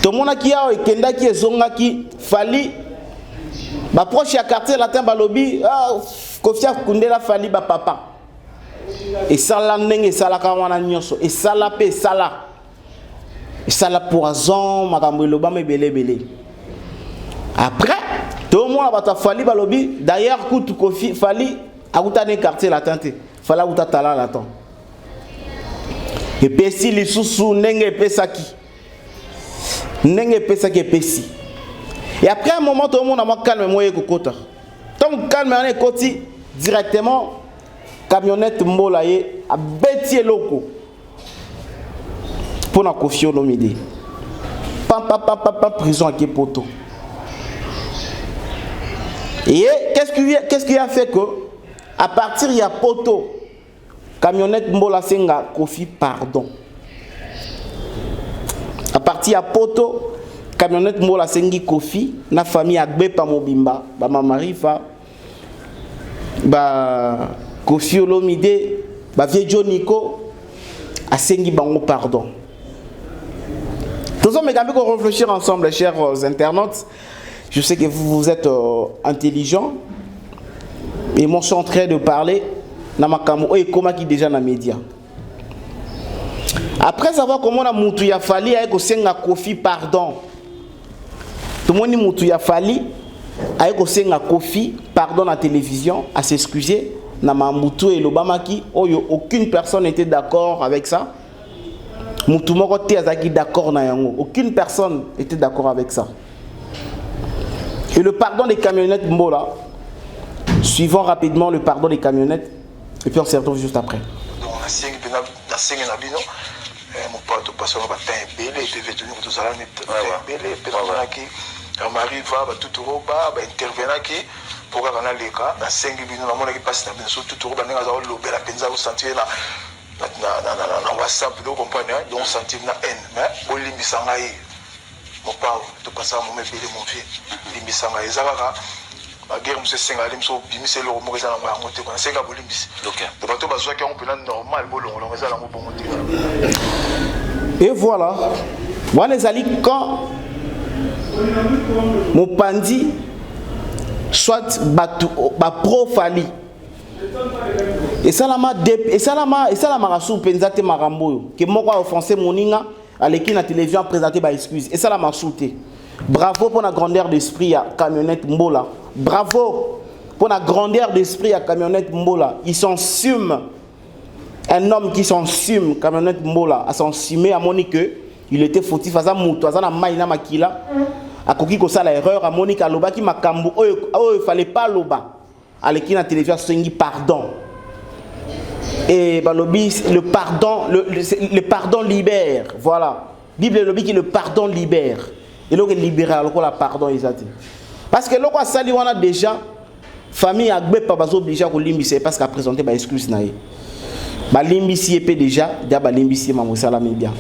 To mona ki ya ekenda ki ezonga ki Fally ba proche ya quartier latin balobi Kofi Kundela Fally ba papa. Et ça la ndenge sala ka wana nyonso et sala pe sala. Et sala poison makambo loba me belé. Après tout le monde ba Fally balobi d'ailleurs kutu Kofi Fally akutane quartier latin te. Fala utatala latin. Et pesi li susu ndenge pesaki. Ndenge pesaki pesi. Et après un moment, tout le monde a calme moi et kokota. Tant calme on est côté directement camionnette mbolaye a bêtier loko pour na Kofi Olomide. Pam prison à Kepoto. Et qu'est-ce qui a fait que à partir il y a poto camionnette mbola senga Kofi pardon. À partir à poto camionnette mbola sengi Kofi na famille agbe pa mobimba ba mama rifa ba Kofi Olomide ba vieux Joniko a sengi bango pardon. Tous mes amis qu'on réfléchir ensemble chers internautes. Je sais que vous êtes intelligents et moi je suis en train de parler na makambo oyo ekomaki déjà na média. Après savoir comment na mutu ya fali aye kosenga Kofi pardon. Tout le monde mutu ya fali aye kosenga Kofi pardon na télévision à s'excuser na mamutu et lobamaki oyo aucune personne n'était d'accord avec ça. Mutu moko te azaki d'accord na yango. Aucune personne était d'accord avec ça. Et le pardon des camionnettes Mbola, suivons rapidement le pardon des camionnettes et puis on se retrouve juste après. Donc on a 5 nabino mon pote passe on va temps belé et puis venir tout ça là belé personne qui Marie va tout roba ba intervenir qui pour kana leka na 5 bino na mona qui passe na biso tout roba nga za lo bela penza au sentir na WhatsApp donc comprendre donc sentir na haine mais bolimbisa ngai mon pao to passa mo me belé mon vieux limbisa ngai ezaka la guerre monsieur Sengalim so bimise le mo za na ngo te ko senga bolimbisa donc bato bazwa ki on peut normal bolongo za la mo bongo te. Et voilà, voilà les alliés quand mon pandi soit pro fali et ça la marasu penzate marambo que moko offensé moninga à l'équipe na télévision présenté ba excuse et ça la marsuté. Bravo pour la grandeur d'esprit à camionnette Mbola. Bravo pour la grandeur d'esprit à camionnette Mbola. Ils sont sumes. Un homme qui s'ensume, camionnette Mbola, à s'ensumer à Monique, il était fautif à Zamouto, à Zamaïna Makila, à Koki Kosa l'erreur, à Monique Aloba qui m'a cambo, il fallait pas Loba. À l'équipe de la télévision, c'est pardon. Et le pardon, le pardon libère. Voilà. Bible lobby qui le pardon libère. Et là, il libère, alors la pardon, ils ont dit. Parce que là, on a déjà, famille a obligé à limiter parce qu'à présenter des excuses. Balimbici est déjà, dia balimbici mamosala bien.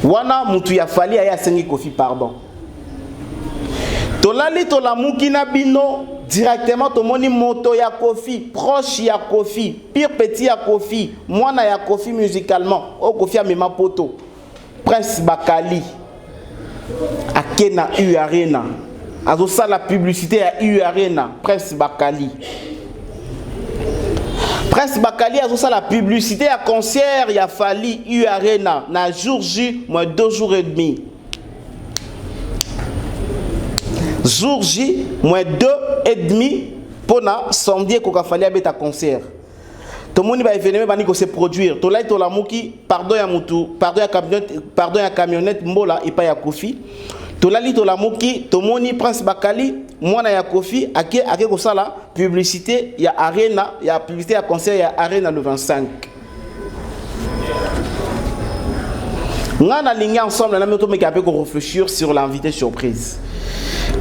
Wana mutu ya fali aya sengi Kofi pardon. Tolali tolamuki na bino directement tomoni moto ya Kofi, proche ya Kofi, pire petit ya Kofi, mwana ya Kofi musicalement, o Kofi a mema poto. Prince Bakali akena U Arena. Azo ça la publicité à U Arena, Prince Bakali. Prince Bakali a fait la publicité à concert, il a fallu U Arena, na jour J, moins 2 jours et demi. Jour J, moins 2 et demi pour na samedi qu'on a fallu à concert. Tout le monde va venir pour se produire. Tout là, tout la mouki, pardon ya mutu, pardon ya camionnette Mbola et pas ya Kofi. Tout là, tout la mouki, tout le monde Prince Bakali, moi na ya Kofi, ake ko sala publicité ya Arena, ya publicité ya concert ya Arena le 25. Ngana linga ensemble na meto meka pe ko réfléchir sur l'invité surprise.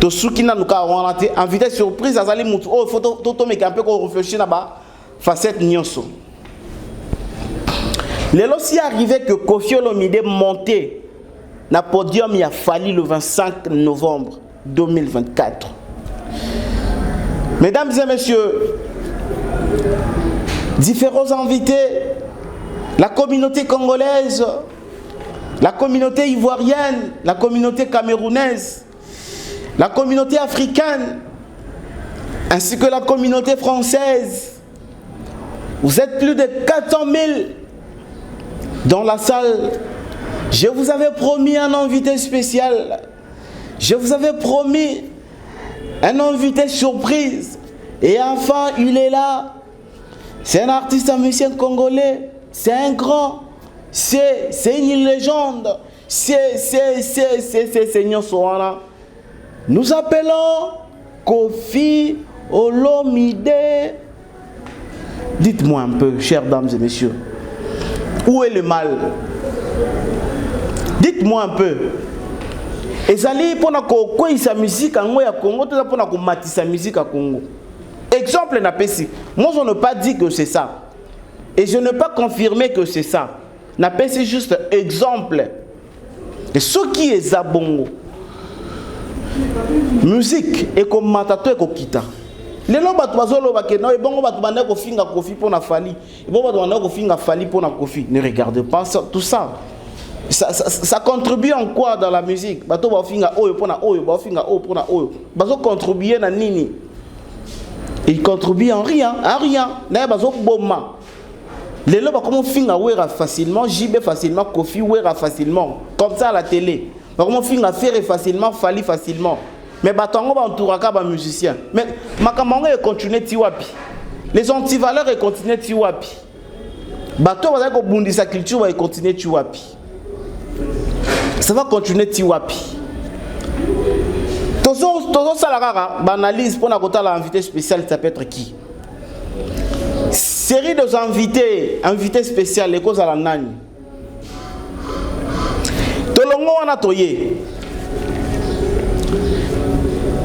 To soukina nuka wana te invité surprise azali mutu oh photo to meka pe ko réfléchir na ba facette nyonso. Lelo si arrivé que Kofi Olomide monté na podium il a fallu le 25 novembre 2024. Mesdames et messieurs, différents invités, la communauté congolaise, la communauté ivoirienne, la communauté camerounaise, la communauté africaine, ainsi que la communauté française. Vous êtes plus de 400 000 dans la salle. Je vous avais promis un invité spécial. Je vous avais promis un invité surprise. Et enfin, il est là. C'est un artiste, un musicien congolais. C'est un grand. C'est une légende. C'est Seigneur Soana. Nous appelons Kofi Olomide. Dites-moi un peu, chères dames et messieurs, où est le mal? Dites-moi un peu. Ezali pona ko sa musique en Congo, tout ça pona ko matisa musique à Congo. Exemple na pesi. Moi je ne pas dit que c'est ça. Et je ne pas confirmer que c'est ça. Na pesi juste exemple. Et ce qui est zabongo. Musique et comme matato et kokita. Les gens qui finga Kofi pour na fali. Finga fali pour na Kofi. Ne regardez pas ça, tout ça. Ça contribue en quoi dans la musique? Bato ba finga oyo pour na oyo, ba finga oyo pour na oyo. Bazo contribuer na nini? Il contribue en rien, à rien. N'a pas besoin de bomba. Les gens comment finga ouera facilement, JB facilement, Kofi ouera facilement, comme ça à la télé. Comment finga faire facilement, Fali facilement. Mais batango ba entouraka ba musicien. Mais makamango e continuer tiwapi. Les antivaleurs e continuer tiwapi. Bato va ko bundi sa culture va continuer tiwapi. Ça va continuer tiwapi. Tozo salarara banalise pour na kota la invité spécial ça peut être qui? Série de invités spéciaux les causes à la nani. Tolongo wana toye.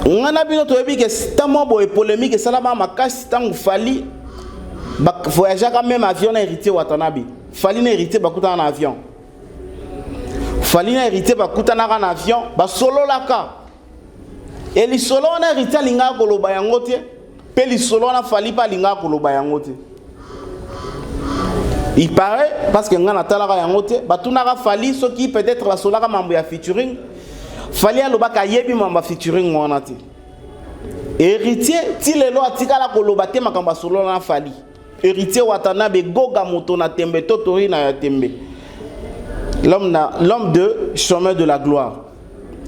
On a bien entendu que c'est tellement beau et polémique et ça là makasi tangu fali voyager quand même avion na hérité Watanabe. Fali na hérité bakuta na avion. Fali na hérité bakuta na avion ba solo laka. Et li solo na hérité linga koloba yango te. Pe li solo na fali pa linga koloba yango te. Il paraît parce que ngana talaka yango te batunaka fali ce qui peut-être la solaka mambo ya featuring. Fali alobaka yebi mamba featuring wana te. Héritier ti lelo atika la kolobate makamba solo na fali. Héritier Watanabe goga moto na tembe totori na tembe. L'homme de chemin de la gloire.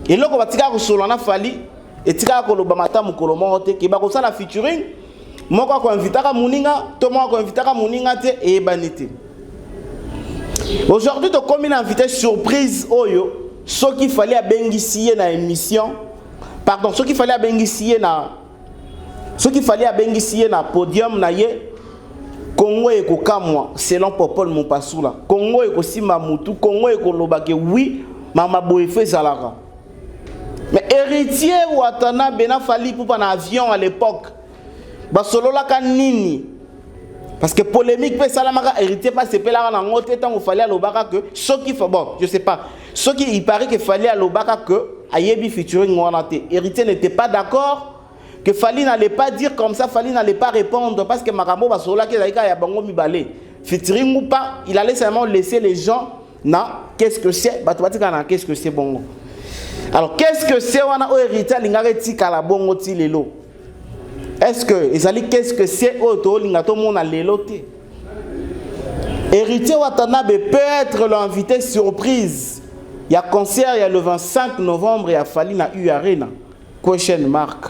Et loko batika ko solo na fali et tika ko lobamata mukolo monte ke ba ko sala featuring moko ko invitaka muninga to moko ko invitaka muninga te e banité. Aujourd'hui to comme une invité surprise oyo. Ce qu'il fallait à Bengissier na émission, pardon, ce qu'il fallait à Bengissier na podium na ye, Congo et Kokamwa, selon Popol Mopasoula. Congo et Kosima Moutou, Congo et Kolobake, oui, Mama Boefe Zalara. Mais héritier Watanabe na fali pour un avion à l'époque. Basolo la kanini. Parce que polémique, mais Salamaka héritier pas c'est là en ngote tant qu'il fallait à l'obaka que ce qui fait bon, je sais pas. Ce qui il paraît qu'il fallait à l'obaka que Ayebi featuring Wanate. Héritier n'était pas d'accord que Fali n'allait pas dire comme ça, Fali n'allait pas répondre parce que Makambo Basola qui a bango mibale. Featuring ou pas, il allait seulement laisser les gens na qu'est-ce que c'est? Batobatika qu'est-ce que c'est bongo. Alors qu'est-ce que c'est wana o héritier lingare kala bongo ti lelo? Est-ce que qu'est-ce que c'est auto lingato mona leloté? Héritier Watanabe peut être l'invité surprise. Il y a concert, il y a le 25 novembre, il y a Fali na U Arena. Question marque.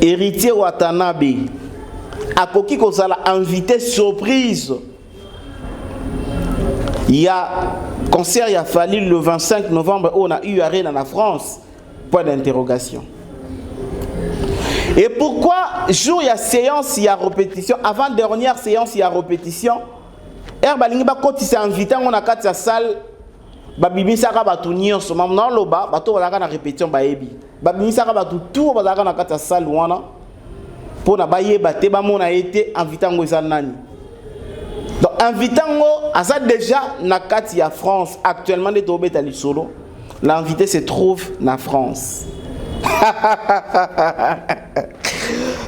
Héritier Watanabe a koki kozala invité surprise. Il y a concert, il y a Fali le 25 novembre, on a U Arena en France. Point d'interrogation. Et pourquoi, jour il y a séance, il y a répétition, avant dernière séance, il y a répétition, Herbalingi ba koti s'est invité, on a quatre salle, babibi saka batu nyonso, maintenant loba, bato bazaka na répétition baebi, babibi saka batu tout bazaka na quatre salle wana, pour na baye bate ba mona été invité ngo nani. Donc invité ngo asa déjà na kati ya France, actuellement de tobeta li solo, l'invité se trouve na France.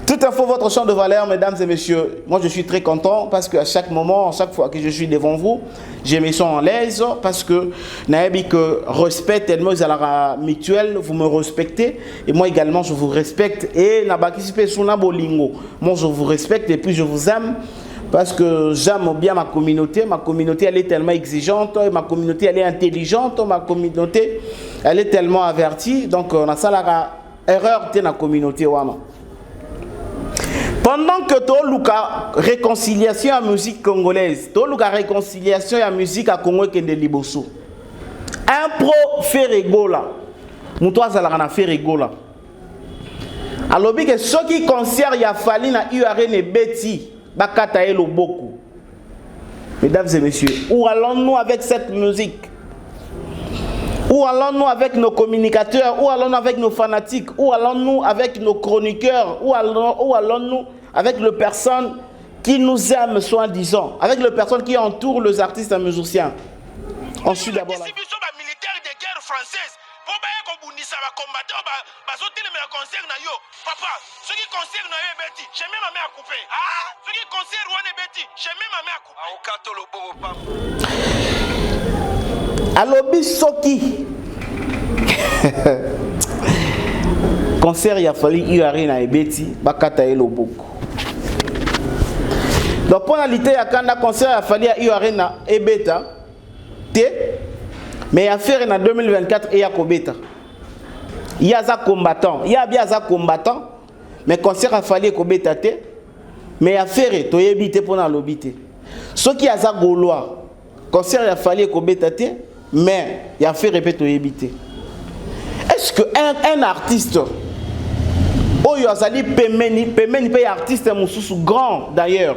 Tout à fait votre champ de valeur, mesdames et messieurs. Moi, je suis très content parce qu'à chaque moment, à chaque fois que je suis devant vous, je me sens en l'aise parce que Naebi que respect tellement à la mutuelle, vous me respectez et moi également je vous respecte et moi je vous respecte et puis je vous aime. Parce que j'aime bien ma communauté elle est tellement exigeante, ma communauté elle est intelligente, ma communauté elle est tellement avertie, donc on a ça la erreur de la communauté. Pendant que tu as réconciliation à la musique congolaise, tu as réconciliation à la musique à Congo et de Liboso. Un pro fait rigola, toi ça l'a fait rigola. Alors que ceux qui concert il a fallu na URN et Betty. Mesdames et messieurs, où allons-nous avec cette musique? Où allons-nous avec nos communicateurs? Où allons-nous avec nos fanatiques? Où allons-nous avec nos chroniqueurs? Où allons-nous avec les personnes qui nous aiment, soi-disant? Avec les personnes qui entourent les artistes et musiciens? On suit d'abord la... militaire de guerre française. Pour que les combattants concert na yo papa ceux qui concernent na yo beti j'ai même ma mère coupée ah ceux qui concernent wana beti j'ai même ma mère coupée au kato lo bobo papa alobi soki concert ya fali iare na ebeti bakata ye loboko. Donc pour la lité ya kanda concert ya fali ya iare na ebeta te mais ya faire na 2024 et ya kobeta. Il y a za combattant, il y a bien za combattant mais concert ya fali kobeta te mais ya faire to yebite pour na lobité. Ce qui a za gaulois concert ya fali kobeta te mais ya faire répéter to yebite. Est-ce que un artiste Oyo azali pemeni pe artiste mususu grand d'ailleurs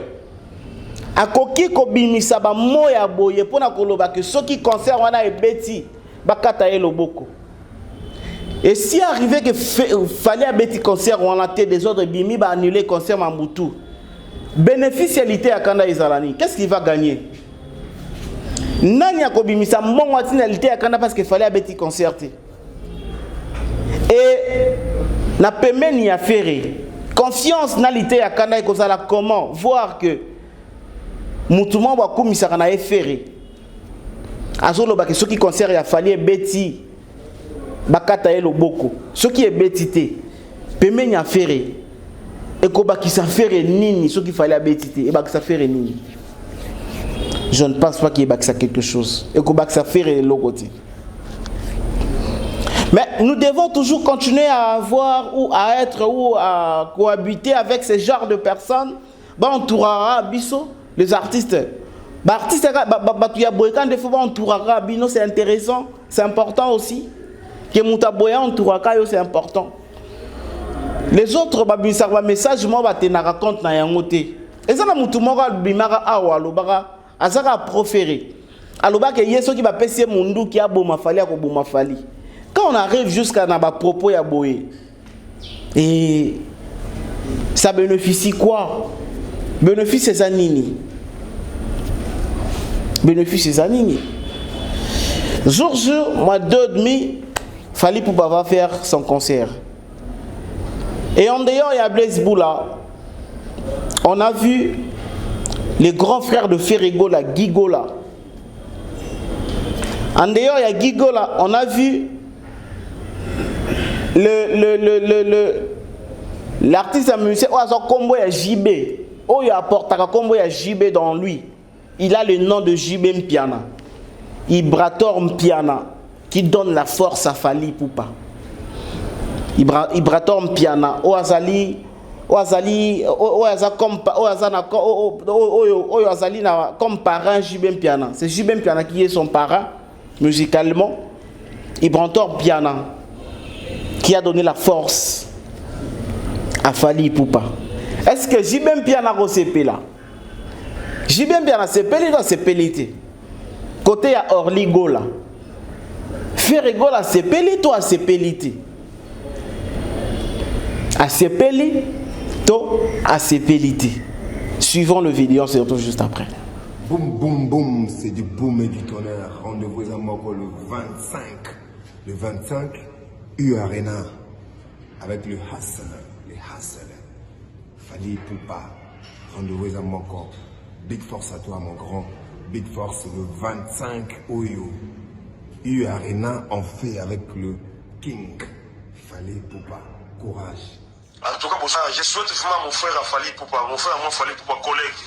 akoki kobimisa ba moya boye pona koloba que soki concert wana ebeti bakata ye loboko. Et si arrivé que fallait abeti concert wana te des autres bimi ba annuler concert Mambutu. Bénéficialité à kanda izalani, qu'est-ce qu'il va gagner? Nani akobimisa mongo atinalité à kanda parce que fallait abeti concert te. Et na pemeni ya ferré confiance nalité ya kana ekozala comment voir que mutumo ba kumisaka na ferré azolo ba que ce qui concerne ya fali beti bakata ye loboko ce qui est betité pemeni ya ferré ekobakisa ferré nini ce qui fallait betité et bakisa ferré nini. Je ne pense pas qu'il bakisa quelque chose ekobakisa ferré logoté. Mais nous devons toujours continuer à avoir ou à être ou à cohabiter avec ce genre de personnes. Entourera biso les artistes. Artistes entourera bino, c'est intéressant, c'est important aussi. Que mutaboya entouraka c'est important. Les autres message moi batena raconte na yangote. Et ça na mutumora bimara awa lobara azaka proférer. Aloba ke yeso ki ba pesi mundu ki aboma fali akoboma fali. Quand on arrive jusqu'à Naba propos ya boé, et ça bénéficie quoi? Bénéfice c'est Zanini. Bénéfice c'est Zanini. Jour, mois 2,5, fallait pour pouvoir faire son concert. Et en dehors, il y a Blaise Boula. On a vu les grands frères de Ferrigola, Gigola. En dehors, il y a Gigola. On a vu l'artiste musicien combo ya JB il apporte un combo ya JB dans lui. Il a le nom de JB Mpiana, Ibrator Mpiana, qui donne la force à Fali Poupa. Ibrator Mpiana Oazali comme parrain JB Mpiana. C'est JB Mpiana qui est son parrain musicalement. Ibrator Mpiana qui a donné la force à Fali Poupa. Est-ce que JB Mpiana a CP là? JB Mpiana CP dans CP. Côté à Orly Gola. Faire Gola CP toi à CP. À CP toi à CP. Suivons le vidéo, c'est surtout juste après. Boum boum boum, c'est du boom et du tonnerre. Rendez-vous à Moko le 25. Le 25. U Arena avec le Hustle, les Hustle. Fali Poupa, rendez-vous à Moko. Big force à toi mon grand. Big force le 25 Oyo. U Arena en fait avec le King. Fali Poupa, courage. En tout cas pour ça, je souhaite vraiment mon frère Fali Poupa, mon frère moi Fali Poupa collègue.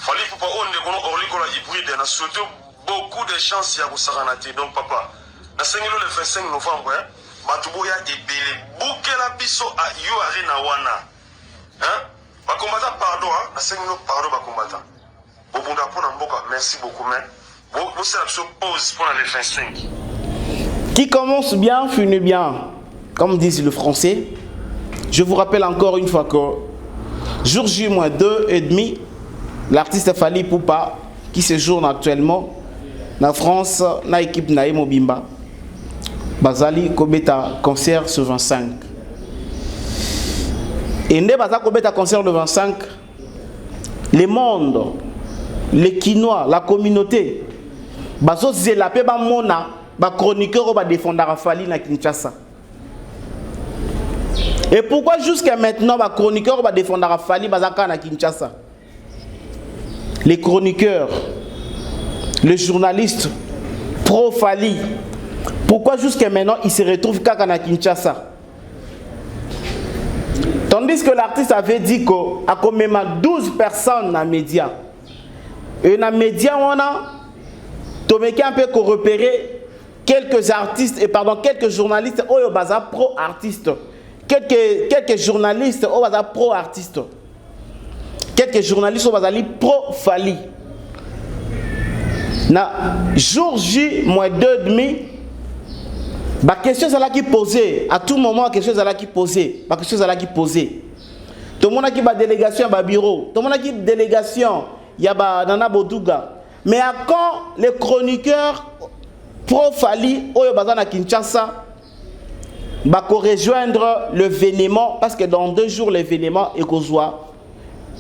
Fali Poupa on est qu'on orligola hybride, on a souhaité beaucoup de chance à vous saranati donc papa. Na sengelo le 25 novembre, Batuboya ebele bukela biso a yo arena wana. Hein? Ba combattant pardon, hein? Na sengelo pardon ba combattant. Bobunda pona mboka, merci beaucoup mais vous c'est la pause pour le 25. Qui commence bien finit bien, comme disent le français. Je vous rappelle encore une fois que jour J-2,5, l'artiste Fali Poupa qui séjourne actuellement en France, dans l'équipe Naïmo Bimba. Bazali Kobeta concert ce 25. Et ne Bazali Kobeta concert le 25. Le monde, les Quinois, la communauté, Bazo Zelape Bamona, ba chroniqueur ba défendre Fali na Kinshasa. Et pourquoi jusqu'à maintenant ba chroniqueur ba défendre Fali Bazaka na Kinshasa? Les chroniqueurs, les journalistes pro Fali. Pourquoi jusqu'à maintenant il se retrouve qu'à Kinshasa? Tandis que l'artiste avait dit qu'il a quand même 12 personnes dans les médias. Et dans les médias, on a un peu repérer quelques artistes, et pardon, quelques journalistes, oh, pro-artistes. Quelques journalistes, oh, pro-artistes. Quelques journalistes, oh, pro-Fali. Na jour J, moins 2,5, la question qui posée, à tout moment, la question qui posée, la question qui posée. Tout le monde a qui a délégation à bureau, tout le monde a qui délégation, il y a Nana Bodouga. Mais à quand les chroniqueurs pro-Fali, au Bazana Kinshasa, va rejoindre l'événement, parce que dans 2 jours, l'événement est Kozoa.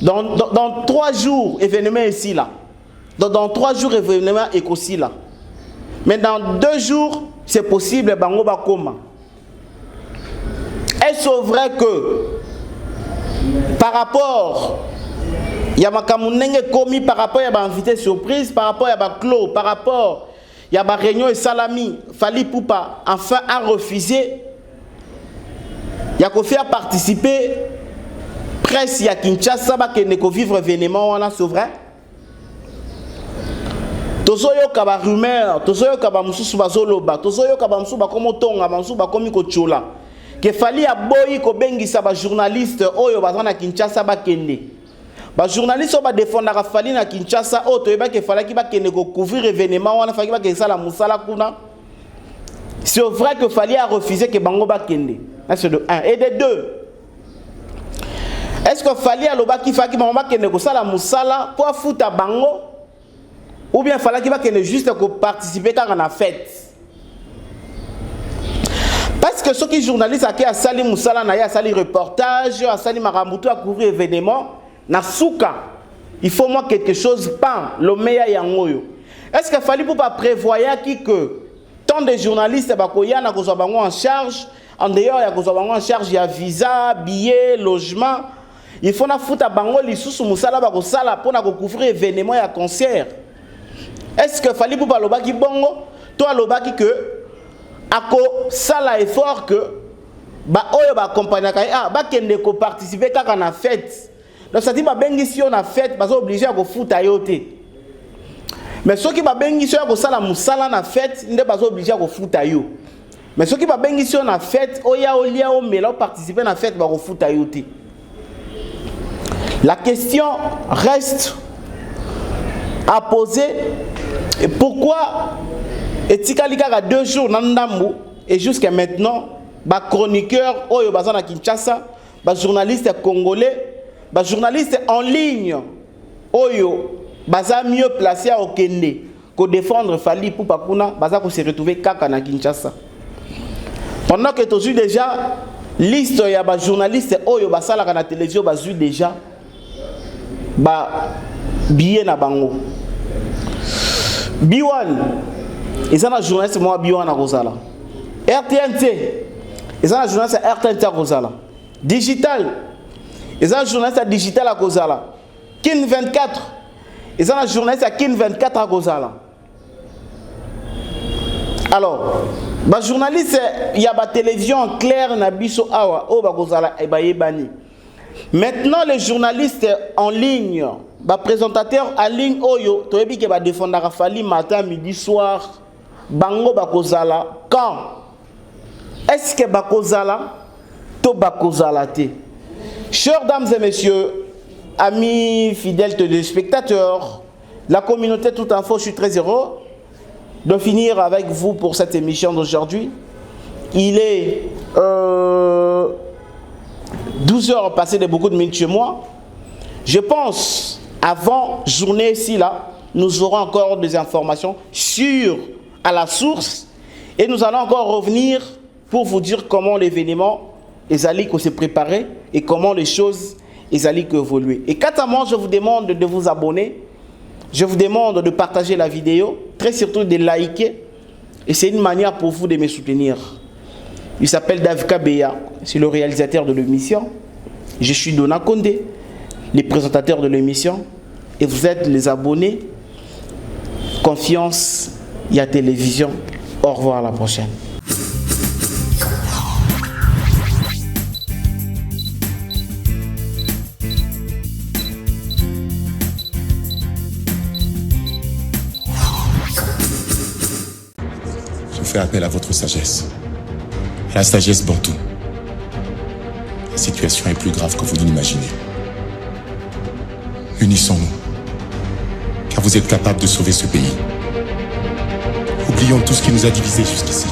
Dans 3 jours, l'événement est ici là. Dans 3 jours, l'événement est aussi là. Mais dans 2 jours, c'est possible, Bango Bakoma. Est-ce vrai que par rapport, il y a ma commis par rapport à ma invité surprise, par rapport à ma clos, par rapport il y a ma réunion et Salami, Fali Poupa, enfin a refusé, il y a qu'à faire participer, presse, il y a Kinshasa, qui n'est qu'à vivre événement, on a c'est vrai. Tozoyo kaba rumeur, tozoyo kaba mususu bazoloba, tozoyo kaba mususu bakomo tonga, mususu bakomi ko chola. Que Fali a boyi ko bengisa ba journaliste oyo bazana Kinshasa ba kende. Ba journaliste o ba défendre Fali na Kinshasa o to yeba ke Fali ki ba kende ko couvrir événement wana Fali ba ke sala musala kuna. C'est vrai que Fali a refusé que bango ba kende. C'est de 1 et de 2. Est-ce que Fali a loba ki Fali bango ba kende ko sala musala pour fouta bango? Ou bien il fallait qu'il va juste participer quand on a fête. Parce que ceux qui journalistes qui a sali Moussala, a sali reportage, a sali Maramoutou à couvrir événement, na souka. Il faut moi quelque chose pas le meilleur yangoyo. Est-ce qu'il fallait pour pas prévoir que tant de journalistes bakoya na kozo bango en charge, en dehors ya kozo bango en charge il y a visa, billets, logement. Il faut na fouta bango li sous Moussala bako sala pour na couvrir événement ya concert. Est-ce que Fali Poupa Lobaki Bongo, toi Lobaki que, ako sala effort que, ba oyo ba accompagner ba kende ko participer quand on a fête. Donc ça dit ba bengi si on a fête, ba obligé à ko fouta yote. Mais ceux qui ba bengi si ko sala musala na fête, ndé ba obligé à ko fouta yo. Mais ceux qui ba bengi si on a fête, oya olia o mela participer na fête ba ko fouta yote. La question reste à poser. Et pourquoi Etika a 2 jours Nandambu et jusqu'à maintenant, les chroniqueurs, les Kinshasa, les journalistes congolais, les journalistes en ligne, ils sont mieux placés au Kende que défendre Fali pour Pakuna, ils se retrouver Kaka na Kinshasa. Pendant que tu as déjà liste de journalistes qui sont à la télévision, ils ont déjà billets na bango. B1, ils sont un journaliste moi B1 à Rosala. RTNT, ils sont un journaliste à RTNT à Rosala. Digital, ils sont un journaliste à Digital à Rosala. Kin 24, ils sont un journaliste à Kin 24 à Rosala. Alors, les journalistes, il y a la télévision claire na biso awa o ba Rosala et ba yebani. Maintenant, les journalistes en ligne, les présentateurs en ligne, oyo, tu as va défendre Fali matin, midi, soir, bango bakozala. Quand est-ce que bakozala, to bakozala te? Chers dames et messieurs, amis fidèles téléspectateurs, la communauté Tout Info, je suis très heureux de finir avec vous pour cette émission d'aujourd'hui. Il est 12 heures passées de beaucoup de minutes chez moi. Je pense, avant journée ici, là, nous aurons encore des informations sûres à la source. Et nous allons encore revenir pour vous dire comment l'événement s'est préparé et comment les choses allaient évoluer. Et quant à moi, je vous demande de vous abonner. Je vous demande de partager la vidéo, très surtout de liker. Et c'est une manière pour vous de me soutenir. Il s'appelle David Kabeya, c'est le réalisateur de l'émission. Je suis Dona Kondé, le présentateur de l'émission. Et vous êtes les abonnés. Confiance, il y a télévision. Au revoir, à la prochaine. faire appel à votre sagesse. À la sagesse bantou. La situation est plus grave que vous ne l'imaginez. Unissons-nous. Car vous êtes capables de sauver ce pays. Oublions tout ce qui nous a divisés jusqu'ici.